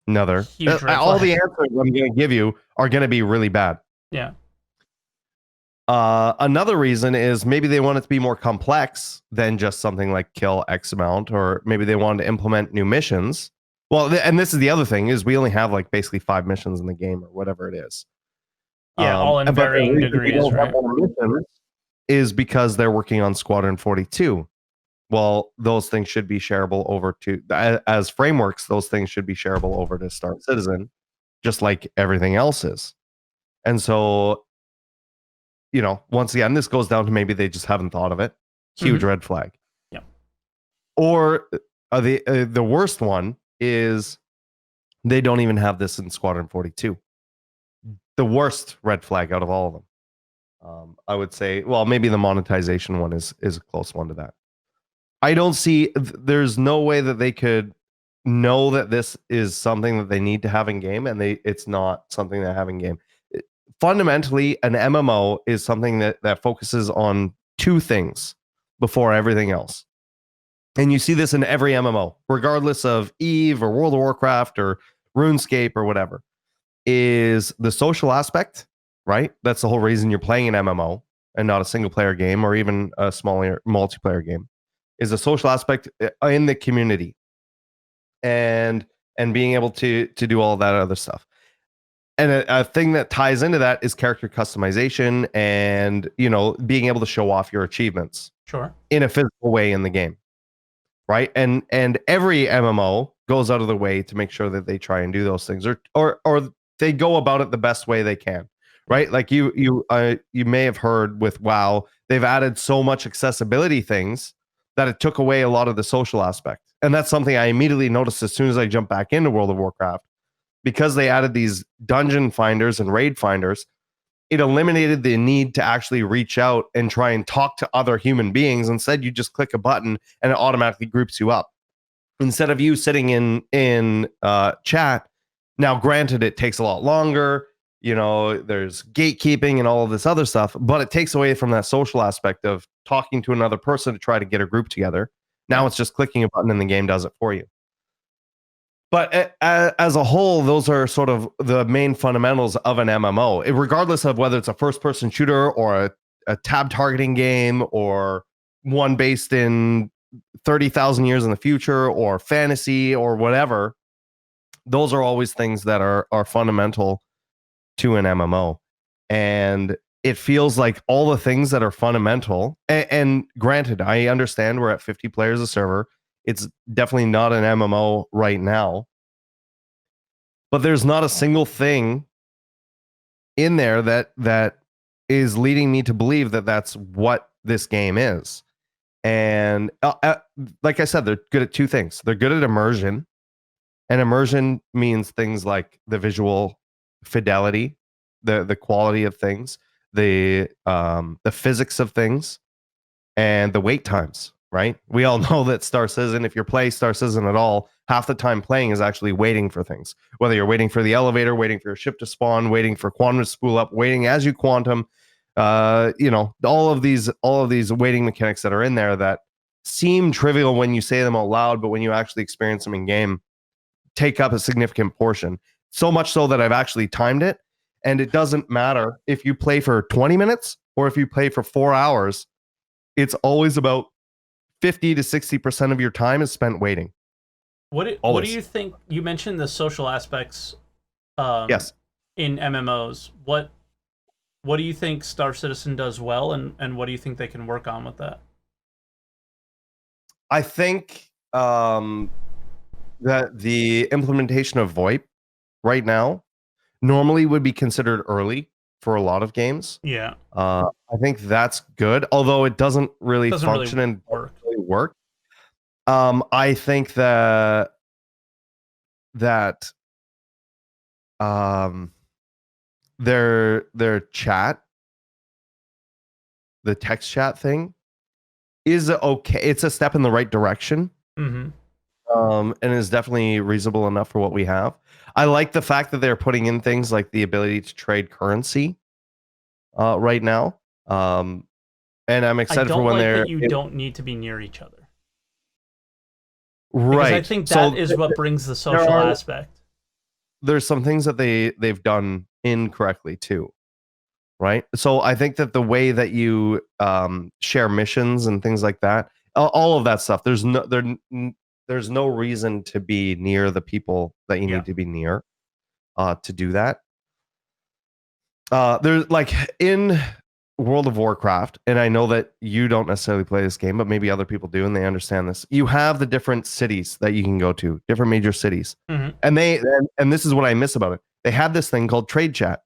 Another. Huge red All flag. the answers I'm going to give you are going to be really bad. Yeah. Another reason is maybe they want it to be more complex than just something like kill X amount, or maybe they wanted to implement new missions. Well, and this is the other thing is we only have like basically 5 missions in the game or whatever it is. Yeah, all in but the varying reason they degrees, don't have right? more missions is because they're working on Squadron 42. Well, those things should be shareable over to as frameworks. Those things should be shareable over to Star Citizen, just like everything else is. And so, once again, this goes down to maybe they just haven't thought of it. Huge red flag. Yeah. Or the worst one is they don't even have this in Squadron 42. The worst red flag out of all of them. I would say, well, maybe the monetization one is a close one to that. I don't see. There's no way that they could know that this is something that they need to have in game, and it's not something they have in game. Fundamentally, an MMO is something that focuses on two things before everything else. And you see this in every MMO, regardless of Eve or World of Warcraft or RuneScape or whatever, is the social aspect, right? That's the whole reason you're playing an MMO and not a single player game or even a smaller multiplayer game, is the social aspect in the community and being able to do all that other stuff. And a thing that ties into that is character customization and, you know, being able to show off your achievements Sure. in a physical way in the game. Right. And every MMO goes out of the way to make sure that they try and do those things or they go about it the best way they can. Right. Like you may have heard with WoW, they've added so much accessibility things that it took away a lot of the social aspect. And that's something I immediately noticed as soon as I jumped back into World of Warcraft, because they added these dungeon finders and raid finders. It eliminated the need to actually reach out and try and talk to other human beings. Instead, you just click a button and it automatically groups you up. Instead of you sitting in chat. Now, granted, it takes a lot longer. You know, there's gatekeeping and all of this other stuff, but it takes away from that social aspect of talking to another person to try to get a group together. Now it's just clicking a button and the game does it for you. But as a whole, those are sort of the main fundamentals of an MMO, regardless of whether it's a first-person shooter or a tab targeting game or one based in 30,000 years in the future or fantasy or whatever. Those are always things that are fundamental to an MMO. And it feels like all the things that are fundamental, and granted, I understand we're at 50 players a server. It's definitely not an MMO right now. But there's not a single thing in there that is leading me to believe that that's what this game is. And like I said, they're good at two things. They're good at immersion. And immersion means things like the visual fidelity, the quality of things, the physics of things, and the wait times. Right? We all know that Star Citizen, if you're playing Star Citizen at all, half the time playing is actually waiting for things. Whether you're waiting for the elevator, waiting for your ship to spawn, waiting for quantum to spool up, waiting as you quantum, you know, all of these waiting mechanics that are in there that seem trivial when you say them out loud, but when you actually experience them in game, take up a significant portion. So much so that I've actually timed it, and it doesn't matter if you play for 20 minutes or if you play for 4 hours. It's always about 50 to 60% of your time is spent waiting. What do you think? You mentioned the social aspects yes. in MMOs. What do you think Star Citizen does well, and what do you think they can work on with that? I think that the implementation of VoIP right now normally would be considered early for a lot of games. Yeah. I think that's good, although it doesn't really function and work. I think that their chat, the text chat thing, is okay. It's a step in the right direction. Mm-hmm. And is definitely reasonable enough for what we have. I like the fact that they're putting in things like the ability to trade currency right now. And I'm excited for when you don't need to be near each other. Right. Because I think that is what brings the social aspect. There's some things that they've done incorrectly too. Right. So I think that the way that you share missions and things like that, all of that stuff, there's no reason to be near the people that you need to be near to do that. There's like in World of Warcraft, and I know that you don't necessarily play this game, but maybe other people do, and they understand this. You have the different cities that you can go to, different major cities, and and this is what I miss about it. They had this thing called trade chat,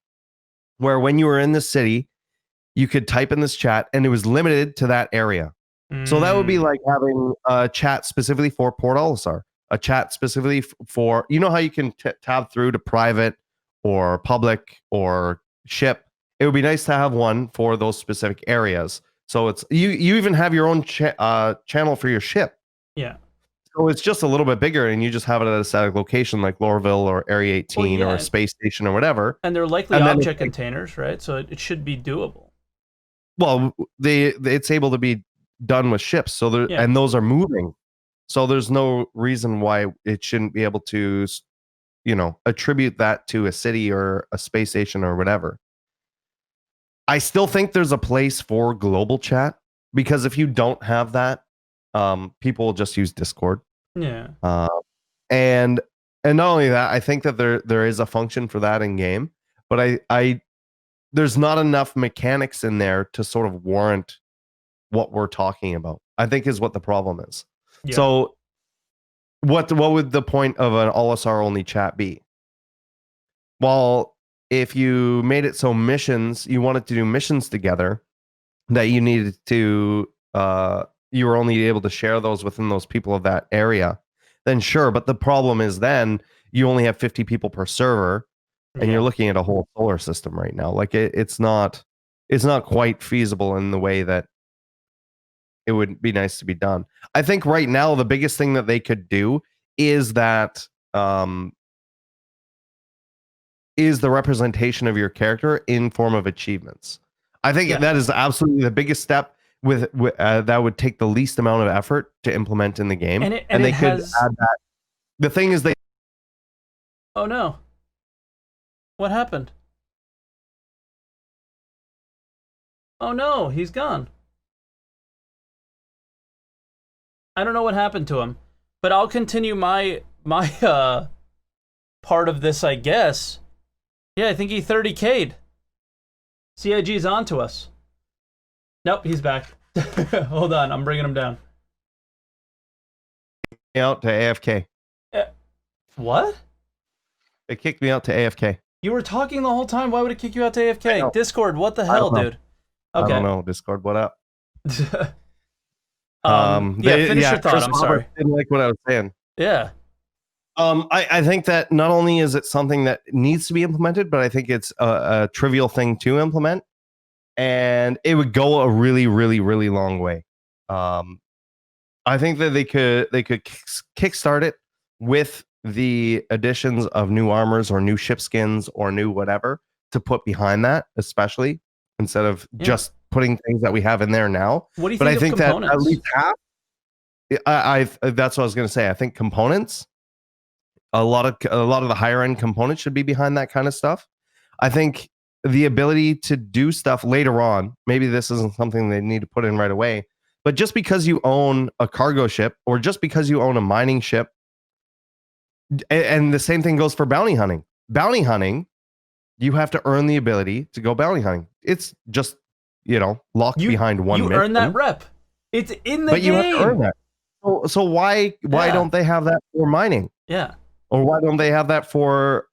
where when you were in the city, you could type in this chat, and it was limited to that area. So that would be like having a chat specifically for Port Olisar, a chat specifically for, you know how you can tab through to private or public or ship. It would be nice to have one for those specific areas So it's you even have your own channel for your ship. Yeah. So it's just a little bit bigger, and you just have it at a static location like Lorville or Area 18 or a space station or whatever. And they're likely object containers, right? So it should be doable. Well, it's able to be done with ships, so and those are moving. So there's no reason why it shouldn't be able to, attribute that to a city or a space station or whatever. I still think there's a place for global chat, because if you don't have that, people will just use Discord. Yeah. And not only that, I think that there is a function for that in game, but I there's not enough mechanics in there to sort of warrant what we're talking about, I think, is what the problem is. Yeah. So what would the point of an LSR only chat be? Well, if you made it so you wanted to do missions together, that you needed to, you were only able to share those within those people of that area, then sure. But the problem is then you only have 50 people per server, and you're looking at a whole solar system right now. Like it's not quite feasible in the way that it would be nice to be done. I think right now the biggest thing that they could do is that is the representation of your character in form of achievements. I think that is absolutely the biggest step with that would take the least amount of effort to implement in the game. And they could add that. The thing is Oh no. What happened? Oh no, he's gone. I don't know what happened to him, but I'll continue my part of this, I guess. Yeah, I think he 30K'd. CIG's on to us. Nope, he's back. Hold on, I'm bringing him down. Out to AFK. What? It kicked me out to AFK. You were talking the whole time. Why would it kick you out to AFK? Discord, what the hell, dude? Okay. I don't know. Discord, what up? Finish your thought. I'm sorry. Didn't like what I was saying. Yeah. I think that not only is it something that needs to be implemented, but I think it's a trivial thing to implement, and it would go a really, really, really long way. I think that they could kickstart it with the additions of new armors or new ship skins or new whatever to put behind that, especially instead of just putting things that we have in there now. What do you think? But I think that at least half. That's what I was going to say. I think components. A lot of the higher end components should be behind that kind of stuff. I think the ability to do stuff later on, maybe this isn't something they need to put in right away, but just because you own a cargo ship or just because you own a mining ship, and the same thing goes for bounty hunting. Bounty hunting, you have to earn the ability to go bounty hunting. It's just, locked behind one mission. You earn that rep. It's in the game. But you have to earn that. So why don't they have that for mining? Yeah. Or why don't they have that for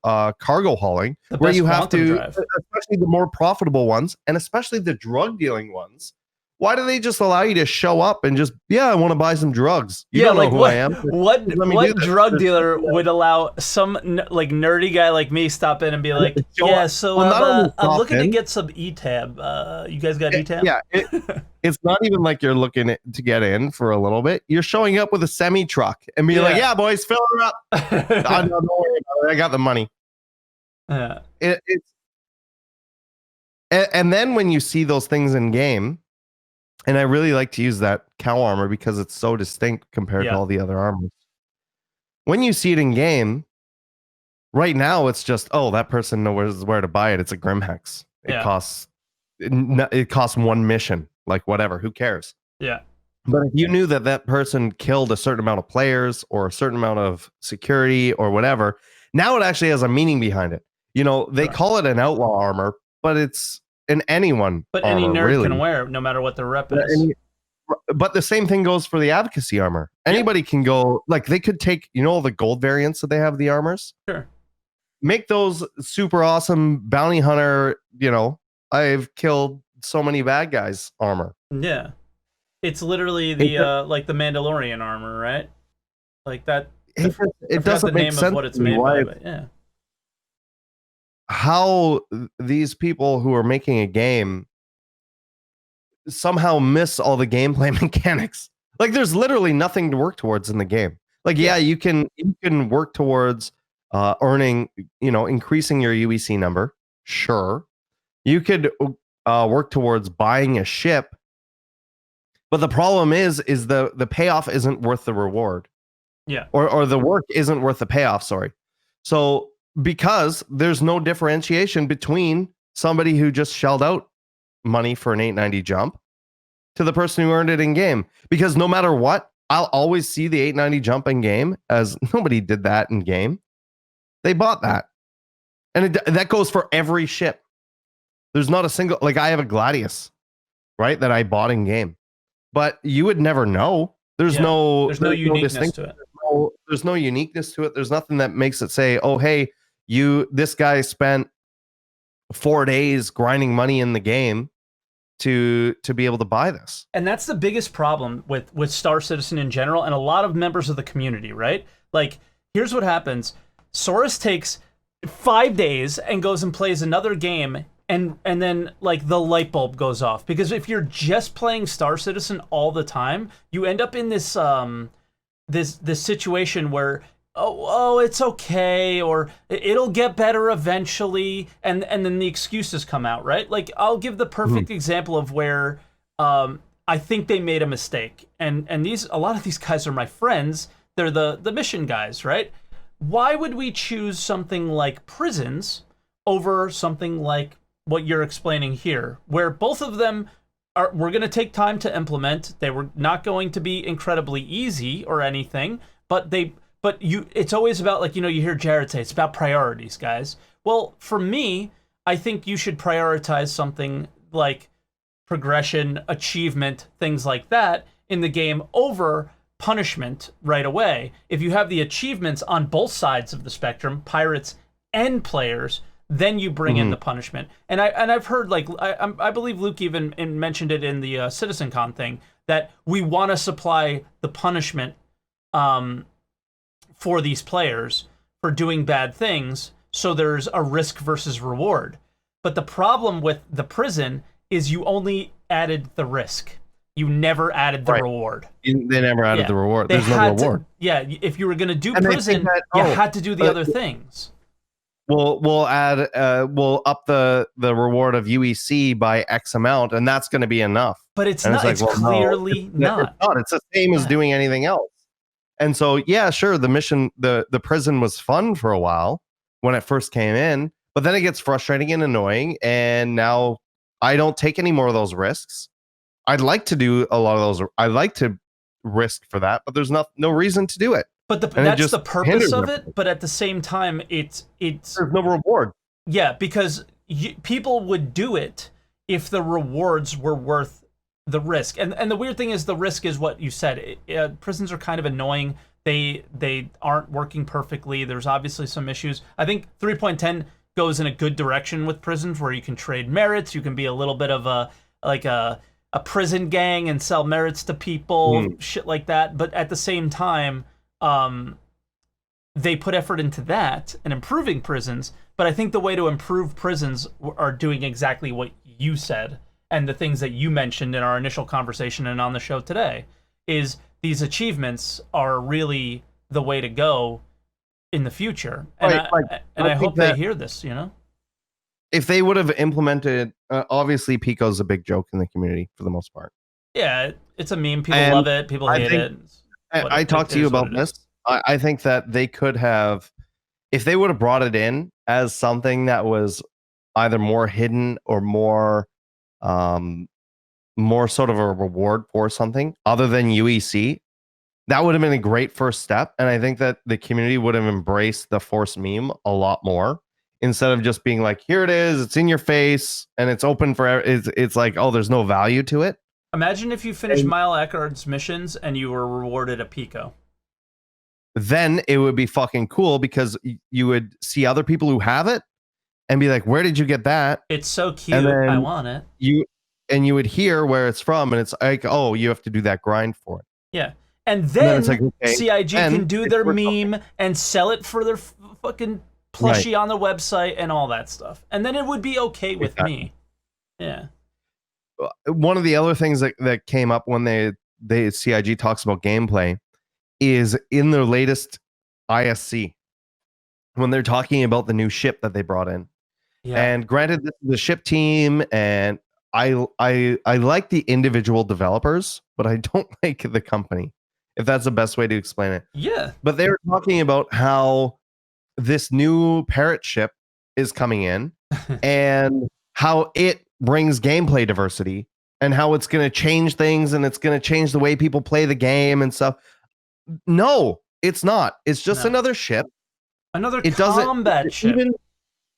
cargo hauling, where you have to, especially the more profitable ones, and especially the drug dealing ones? Why do they just allow you to show up and just, I want to buy some drugs? You don't know who I am. What drug dealer would allow some nerdy guy like me stop in and be like, I'm looking to get some ETAB. You guys got ETAB? Yeah. It's not even like you're looking to get in for a little bit. You're showing up with a semi truck and be like, yeah, boys, fill her up. Don't worry about it. I got the money. Yeah. And then when you see those things in game, and I really like to use that cow armor because it's so distinct compared to all the other armors. When you see it in game, right now it's just, that person knows where to buy it. It's a Grim Hex. It costs one mission, like whatever. Who cares? Yeah. But if you knew that person killed a certain amount of players or a certain amount of security or whatever, now it actually has a meaning behind it. They call it an outlaw armor, but it's anyone. But any nerd can wear it, no matter what their rep is. But the same thing goes for the advocacy armor. Anybody can go, they could take, all the gold variants that they have the armors. Sure. Make those super awesome bounty hunter, I've killed so many bad guys armor. Yeah. It's literally the the Mandalorian armor, right? Like that. It doesn't make sense of what it's made by, but yeah. How these people who are making a game somehow miss all the gameplay mechanics. Like there's literally nothing to work towards in the game. Like yeah, you can work towards earning, increasing your UEC number. Sure. You could work towards buying a ship, but the problem is the payoff isn't worth the reward. Yeah. Or the work isn't worth the payoff, sorry. So because there's no differentiation between somebody who just shelled out money for an 890 jump to the person who earned it in game. Because no matter what, I'll always see the 890 jump in game as nobody did that in game. They bought that. And that goes for every ship. There's not a single, like I have a Gladius, right, that I bought in game. But you would never know. There's no uniqueness to it. There's no uniqueness to it. There's nothing that makes it say, oh, hey, this guy spent 4 days grinding money in the game to be able to buy this. And that's the biggest problem with Star Citizen in general and a lot of members of the community, right? Like, here's what happens. Saurus takes 5 days and goes and plays another game, and then like the light bulb goes off. Because if you're just playing Star Citizen all the time, you end up in this this situation where oh it's okay, or it'll get better eventually, and then the excuses come out, right? Like I'll give the perfect example of where I think they made a mistake, and a lot of these guys are my friends. They're the mission guys, right? Why would we choose something like prisons over something like what you're explaining here, where both of them we're going to take time to implement? They were not going to be incredibly easy or anything, but it's always about, like, you hear Jared say, it's about priorities, guys. Well, for me, I think you should prioritize something like progression, achievement, things like that in the game over punishment right away. If you have the achievements on both sides of the spectrum, pirates and players, then you bring in the punishment. And I've heard, like, I believe Luke even mentioned it in the CitizenCon thing, that we want to supply the punishment for these players for doing bad things, so there's a risk versus reward. But the problem with the prison is you only added the risk. You never added the reward. They never added the reward. There's no reward. If you were going to do prison, you had to do the other things. We'll add, we'll up the reward of UEC by X amount, and that's going to be enough. But it's not. It's clearly not. It's not. It's the same as doing anything else. And so, yeah, sure, the mission, the prison was fun for a while when it first came in, but then it gets frustrating and annoying, and now I don't take any more of those risks. I'd like to do a lot of those. I like to risk for that, but there's no reason to do it. But that's the purpose of it. But at the same time, it's there's no reward. Yeah, because people would do it if the rewards were worth the risk. And the weird thing is, the risk is what you said. Prisons are kind of annoying. They aren't working perfectly. There's obviously some issues. I think 3.10 goes in a good direction with prisons, where you can trade merits. You can be a little bit of a prison gang and sell merits to people, shit like that. But at the same time, they put effort into that and improving prisons. But I think the way to improve prisons are doing exactly what you said, and the things that you mentioned in our initial conversation and on the show today, is these achievements are really the way to go in the future. And I hope they hear this, If they would have implemented, obviously Pico's a big joke in the community for the most part. Yeah, it's a meme. People love it. People hate it. I talked to you about this. I think that they could have, if they would have brought it in as something that was either more hidden or more sort of a reward for something other than UEC, that would have been a great first step. And I think that the community would have embraced the Force meme a lot more, instead of just being like, here it is, it's in your face, and it's open for, it's like, oh, there's no value to it. Imagine if you finished Mile Eckhart's missions and you were rewarded a Pico. Then it would be fucking cool, because you would see other people who have it and be like, where did you get that? It's so cute. I want it. You would hear where it's from, and it's like, oh, you have to do that grind for it. Yeah. And then it's like, okay, CIG can do their meme and sell it for their fucking plushie on the website and all that stuff. And then it would be okay with me. Yeah. one of the other things that came up when they CIG talks about gameplay is in their latest ISC when they're talking about the new ship that they brought in. Yeah. And granted, this is the ship team, and I like the individual developers, but I don't like the company, if that's the best way to explain it. Yeah. But they were talking about how this new parrot ship is coming in and how it brings gameplay diversity and how it's going to change things and it's going to change the way people play the game and stuff. No, it's not. It's just another ship. Another it combat ship.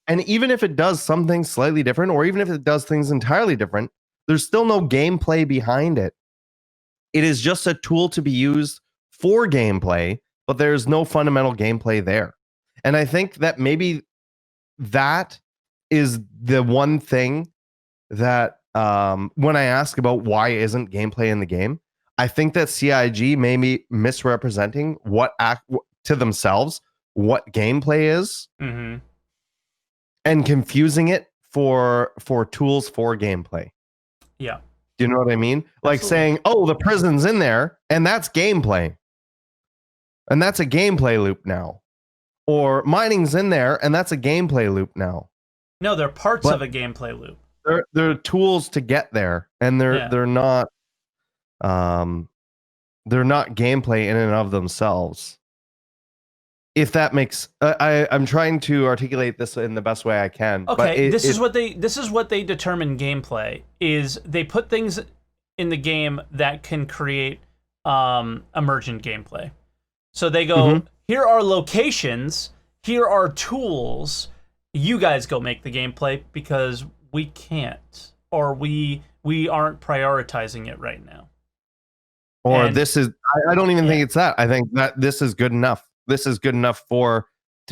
Even if it does something slightly different, or even if it does things entirely different, there's still no gameplay behind it. It is just a tool to be used for gameplay, but there's no fundamental gameplay there. And I think that maybe that is the one thing that when I ask about why isn't gameplay in the game, I think that CIG may be misrepresenting to themselves what gameplay is. Mm-hmm. And confusing it for tools for gameplay. Yeah. Do you know what I mean? Like saying, oh, the prison's in there, and that's gameplay. And that's a gameplay loop now. Or mining's in there, and that's a gameplay loop now. No, they're parts of a gameplay loop. They're tools to get there, and they're not gameplay in and of themselves. If that makes, I'm trying to articulate this in the best way I can. Okay, this is what they determine gameplay is. They put things in the game that can create emergent gameplay. So they go, here are locations, here are tools. You guys go make the gameplay because we can't, or we aren't prioritizing it right now. Or this is, I don't even think it's that. I think that this is good enough. This is good enough to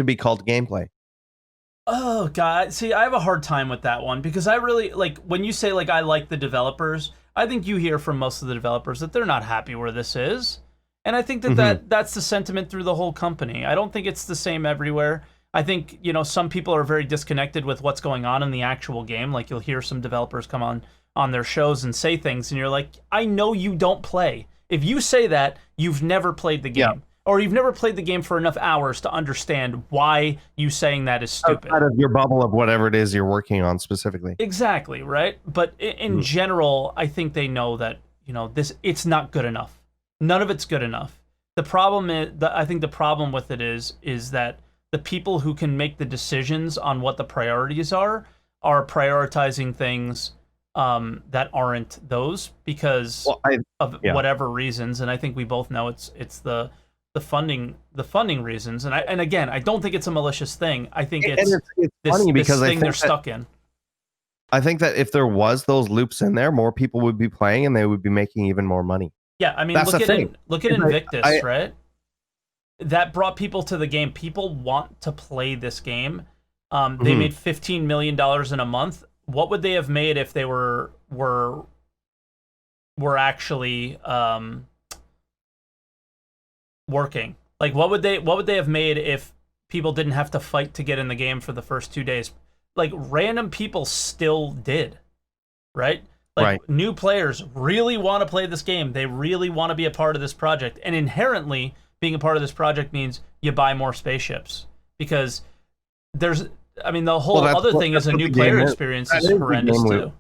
be called gameplay. Oh God, see, I have a hard time with that one because I really like when you say like I like the developers. I think you hear from most of the developers that they're not happy where this is, and I think that's the sentiment through the whole company. I don't think it's the same everywhere. I think some people are very disconnected with what's going on in the actual game. Like you'll hear some developers come on their shows and say things, and you're like, I know you don't play. If you say that, you've never played the game. Yeah. Or you've never played the game for enough hours to understand why you saying that is stupid. Out of your bubble of whatever it is you're working on specifically. Exactly, right? But in general, I think they know that, it's not good enough. None of it's good enough. The problem is, I think the problem with it is that the people who can make the decisions on what the priorities are prioritizing things that aren't those because of whatever reasons. And I think we both know it's the funding reasons, and again, I don't think it's a malicious thing. I think it's funny because this thing they're stuck in. I think that if there was those loops in there, more people would be playing and they would be making even more money. Yeah, I mean, look at Invictus, right? That brought people to the game. People want to play this game. They made $15 million in a month. What would they have made if they were actually working? Like what would they have made if people didn't have to fight to get in the game for the first 2 days? Like random people still did, right? Like new players really want to play this game. They really want to be a part of this project, and inherently being a part of this project means you buy more spaceships because the whole other thing is a new player experience is horrendous too.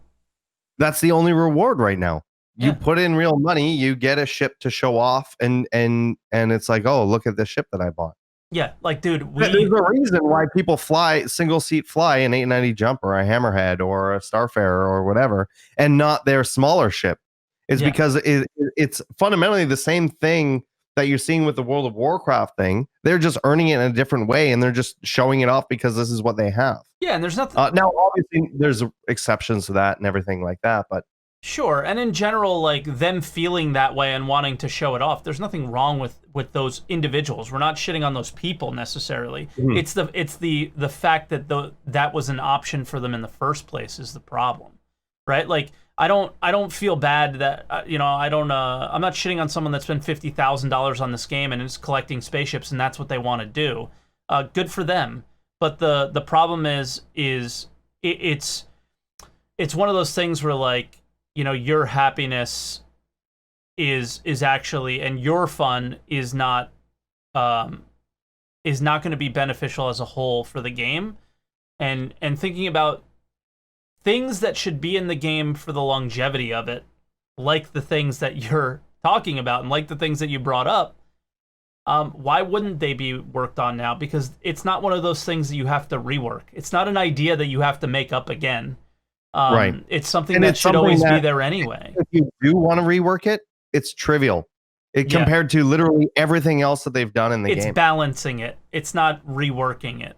That's the only reward right now. You put in real money, you get a ship to show off, and it's like, oh, look at the ship that I bought. Yeah, like, dude, there's a reason why people single seat fly an 890 Jumper, a Hammerhead, or a Starfarer, or whatever, and not their smaller ship. It's because it's fundamentally the same thing that you're seeing with the World of Warcraft thing. They're just earning it in a different way, and they're just showing it off because this is what they have. Yeah, and there's nothing. Now, obviously, there's exceptions to that and everything like that, but. Sure, and in general, like them feeling that way and wanting to show it off, there's nothing wrong with those individuals. We're not shitting on those people necessarily. It's the fact that that was an option for them in the first place is the problem, right? Like I don't feel bad that I'm not shitting on someone that spent $50,000 on this game and is collecting spaceships and that's what they want to do. Good for them, but the problem is it's one of those things where like. your happiness is actually, and your fun um is not going to be beneficial as a whole for the game, and thinking about things that should be in the game for the longevity of it, like the things that you're talking about and like the things that you brought up. Why wouldn't they be worked on now? Because it's not one of those things that you have to rework. It's not an idea that you have to make up again. Right. It's something And that it's should something always be that there anyway. if you do want to rework it, it's trivial compared to literally everything else that they've done in the It's game. balancing it. It's not reworking it.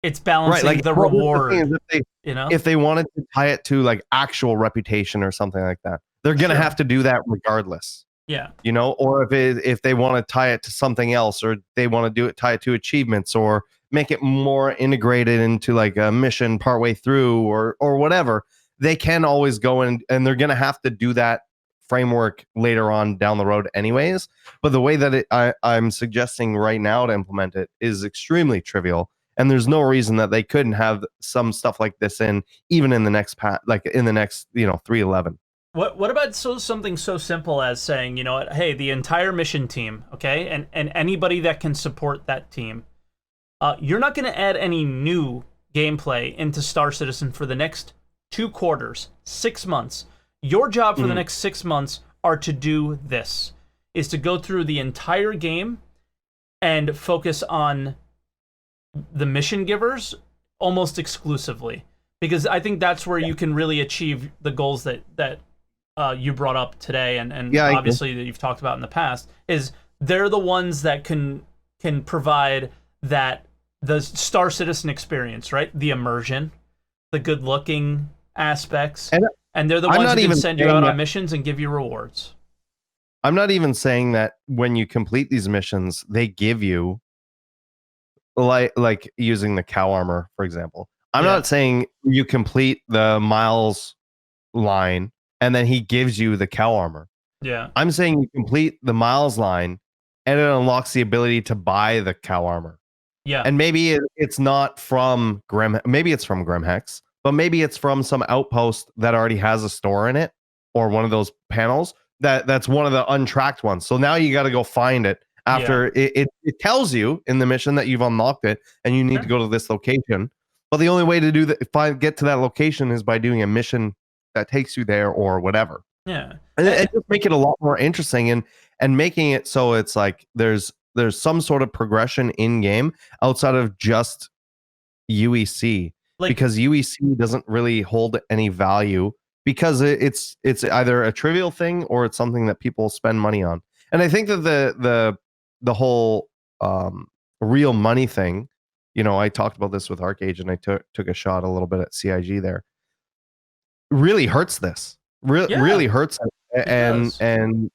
It's balancing Like the what was reward. thing is if they wanted to tie it to like actual reputation or something like that, they're gonna have to do that regardless. Yeah. Or if they want to tie it to something else, or they want to tie it to achievements, or make it more integrated into like a mission partway through, or whatever, they can always go in, and they're gonna have to do that framework later on down the road anyways. But the way that I'm suggesting right now to implement it is extremely trivial, and there's no reason that they couldn't have some stuff like this even in the next like in the next 3.11. What about something so simple as saying, hey, the entire mission team, okay, and anybody that can support that team, you're not going to add any new gameplay into Star Citizen for the next 2 quarters, 6 months. Your job for the next 6 months are to do this, is to go through the entire game and focus on the mission givers almost exclusively, because I think that's where you can really achieve the goals that you brought up today, and obviously that you've talked about in the past. Is they're the ones that can provide the Star Citizen experience, right? The immersion, the good looking aspects, and they're the ones who can send you out on missions and give you rewards. I'm not even saying that when you complete these missions, they give you like using the cow armor, for example. I'm not saying you complete the Miles line and then he gives you the cow armor. Yeah. I'm saying you complete the Miles line and it unlocks the ability to buy the cow armor. Yeah. And maybe it's not from maybe it's from Grimhex, but maybe it's from some outpost that already has a store in it, or one of those panels that's one of the untracked ones. So now you got to go find it after it tells you in the mission that you've unlocked it and you need to go to this location. But the only way to do that, get to that location, is by doing a mission that takes you there or whatever. Yeah. And just make it a lot more interesting, and making it so it's like there's some sort of progression in game outside of just UEC, because UEC doesn't really hold any value, because it's either a trivial thing or it's something that people spend money on. And I think that the whole real money thing, I talked about this with Arcage, and I took a shot a little bit at CIG there, really hurts this. Really hurts it. And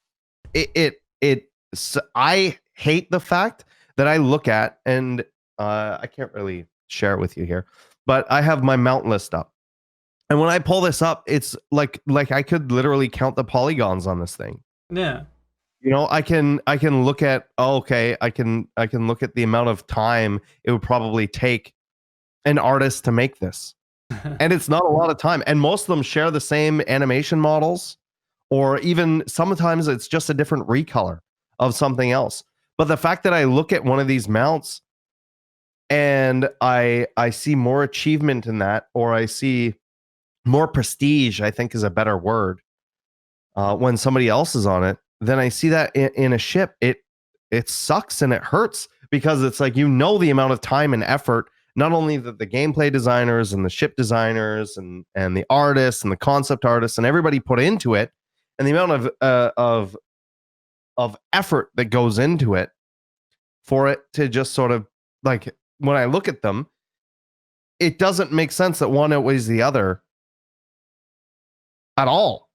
I hate the fact that I look at, and I can't really share it with you here, but I have my mount list up, and when I pull this up, it's like I could literally count the polygons on this thing. Yeah. I can look at, I can look at the amount of time it would probably take an artist to make this. And it's not a lot of time. And most of them share the same animation models, or even sometimes it's just a different recolor of something else. But the fact that I look at one of these mounts and I see more achievement in that, or I see more prestige, I think is a better word, when somebody else is on it, then I see that in a ship, it sucks and it hurts, because it's like, the amount of time and effort, not only the gameplay designers and the ship designers and the artists and the concept artists and everybody put into it, and the amount of effort that goes into it, for it to just sort of, like, when I look at them, it doesn't make sense that one outweighs the other at all.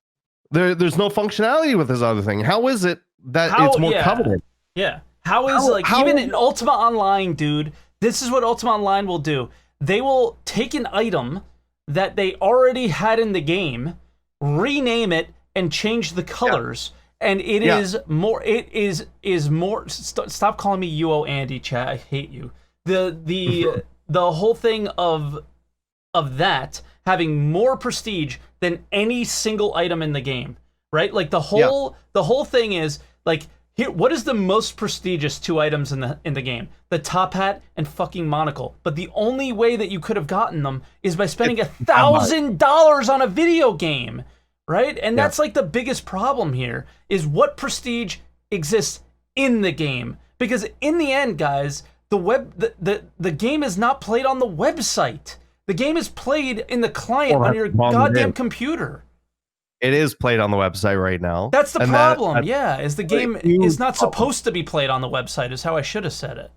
There's no functionality with this other thing. How is it that it's more coveted? Yeah. Even in Ultima Online, dude, this is what Ultima Online will do. They will take an item that they already had in the game, rename it, and change the colors. And it is more. It is more. Stop calling me UO Andy, chat. I hate you. The whole thing of of that having more prestige than any single item in the game, right? Like the whole thing is like, here, what is the most prestigious 2 items in the game? The top hat and fucking monocle. But the only way that you could have gotten them is by spending $1,000 on a video game, right? And that's like the biggest problem here is what prestige exists in the game. Because in the end, guys, the game is not played on the website. The game is played in the client on your goddamn computer. It is played on the website right now. That's the problem. Is the game is not supposed to be played on the website, is how I should have said it.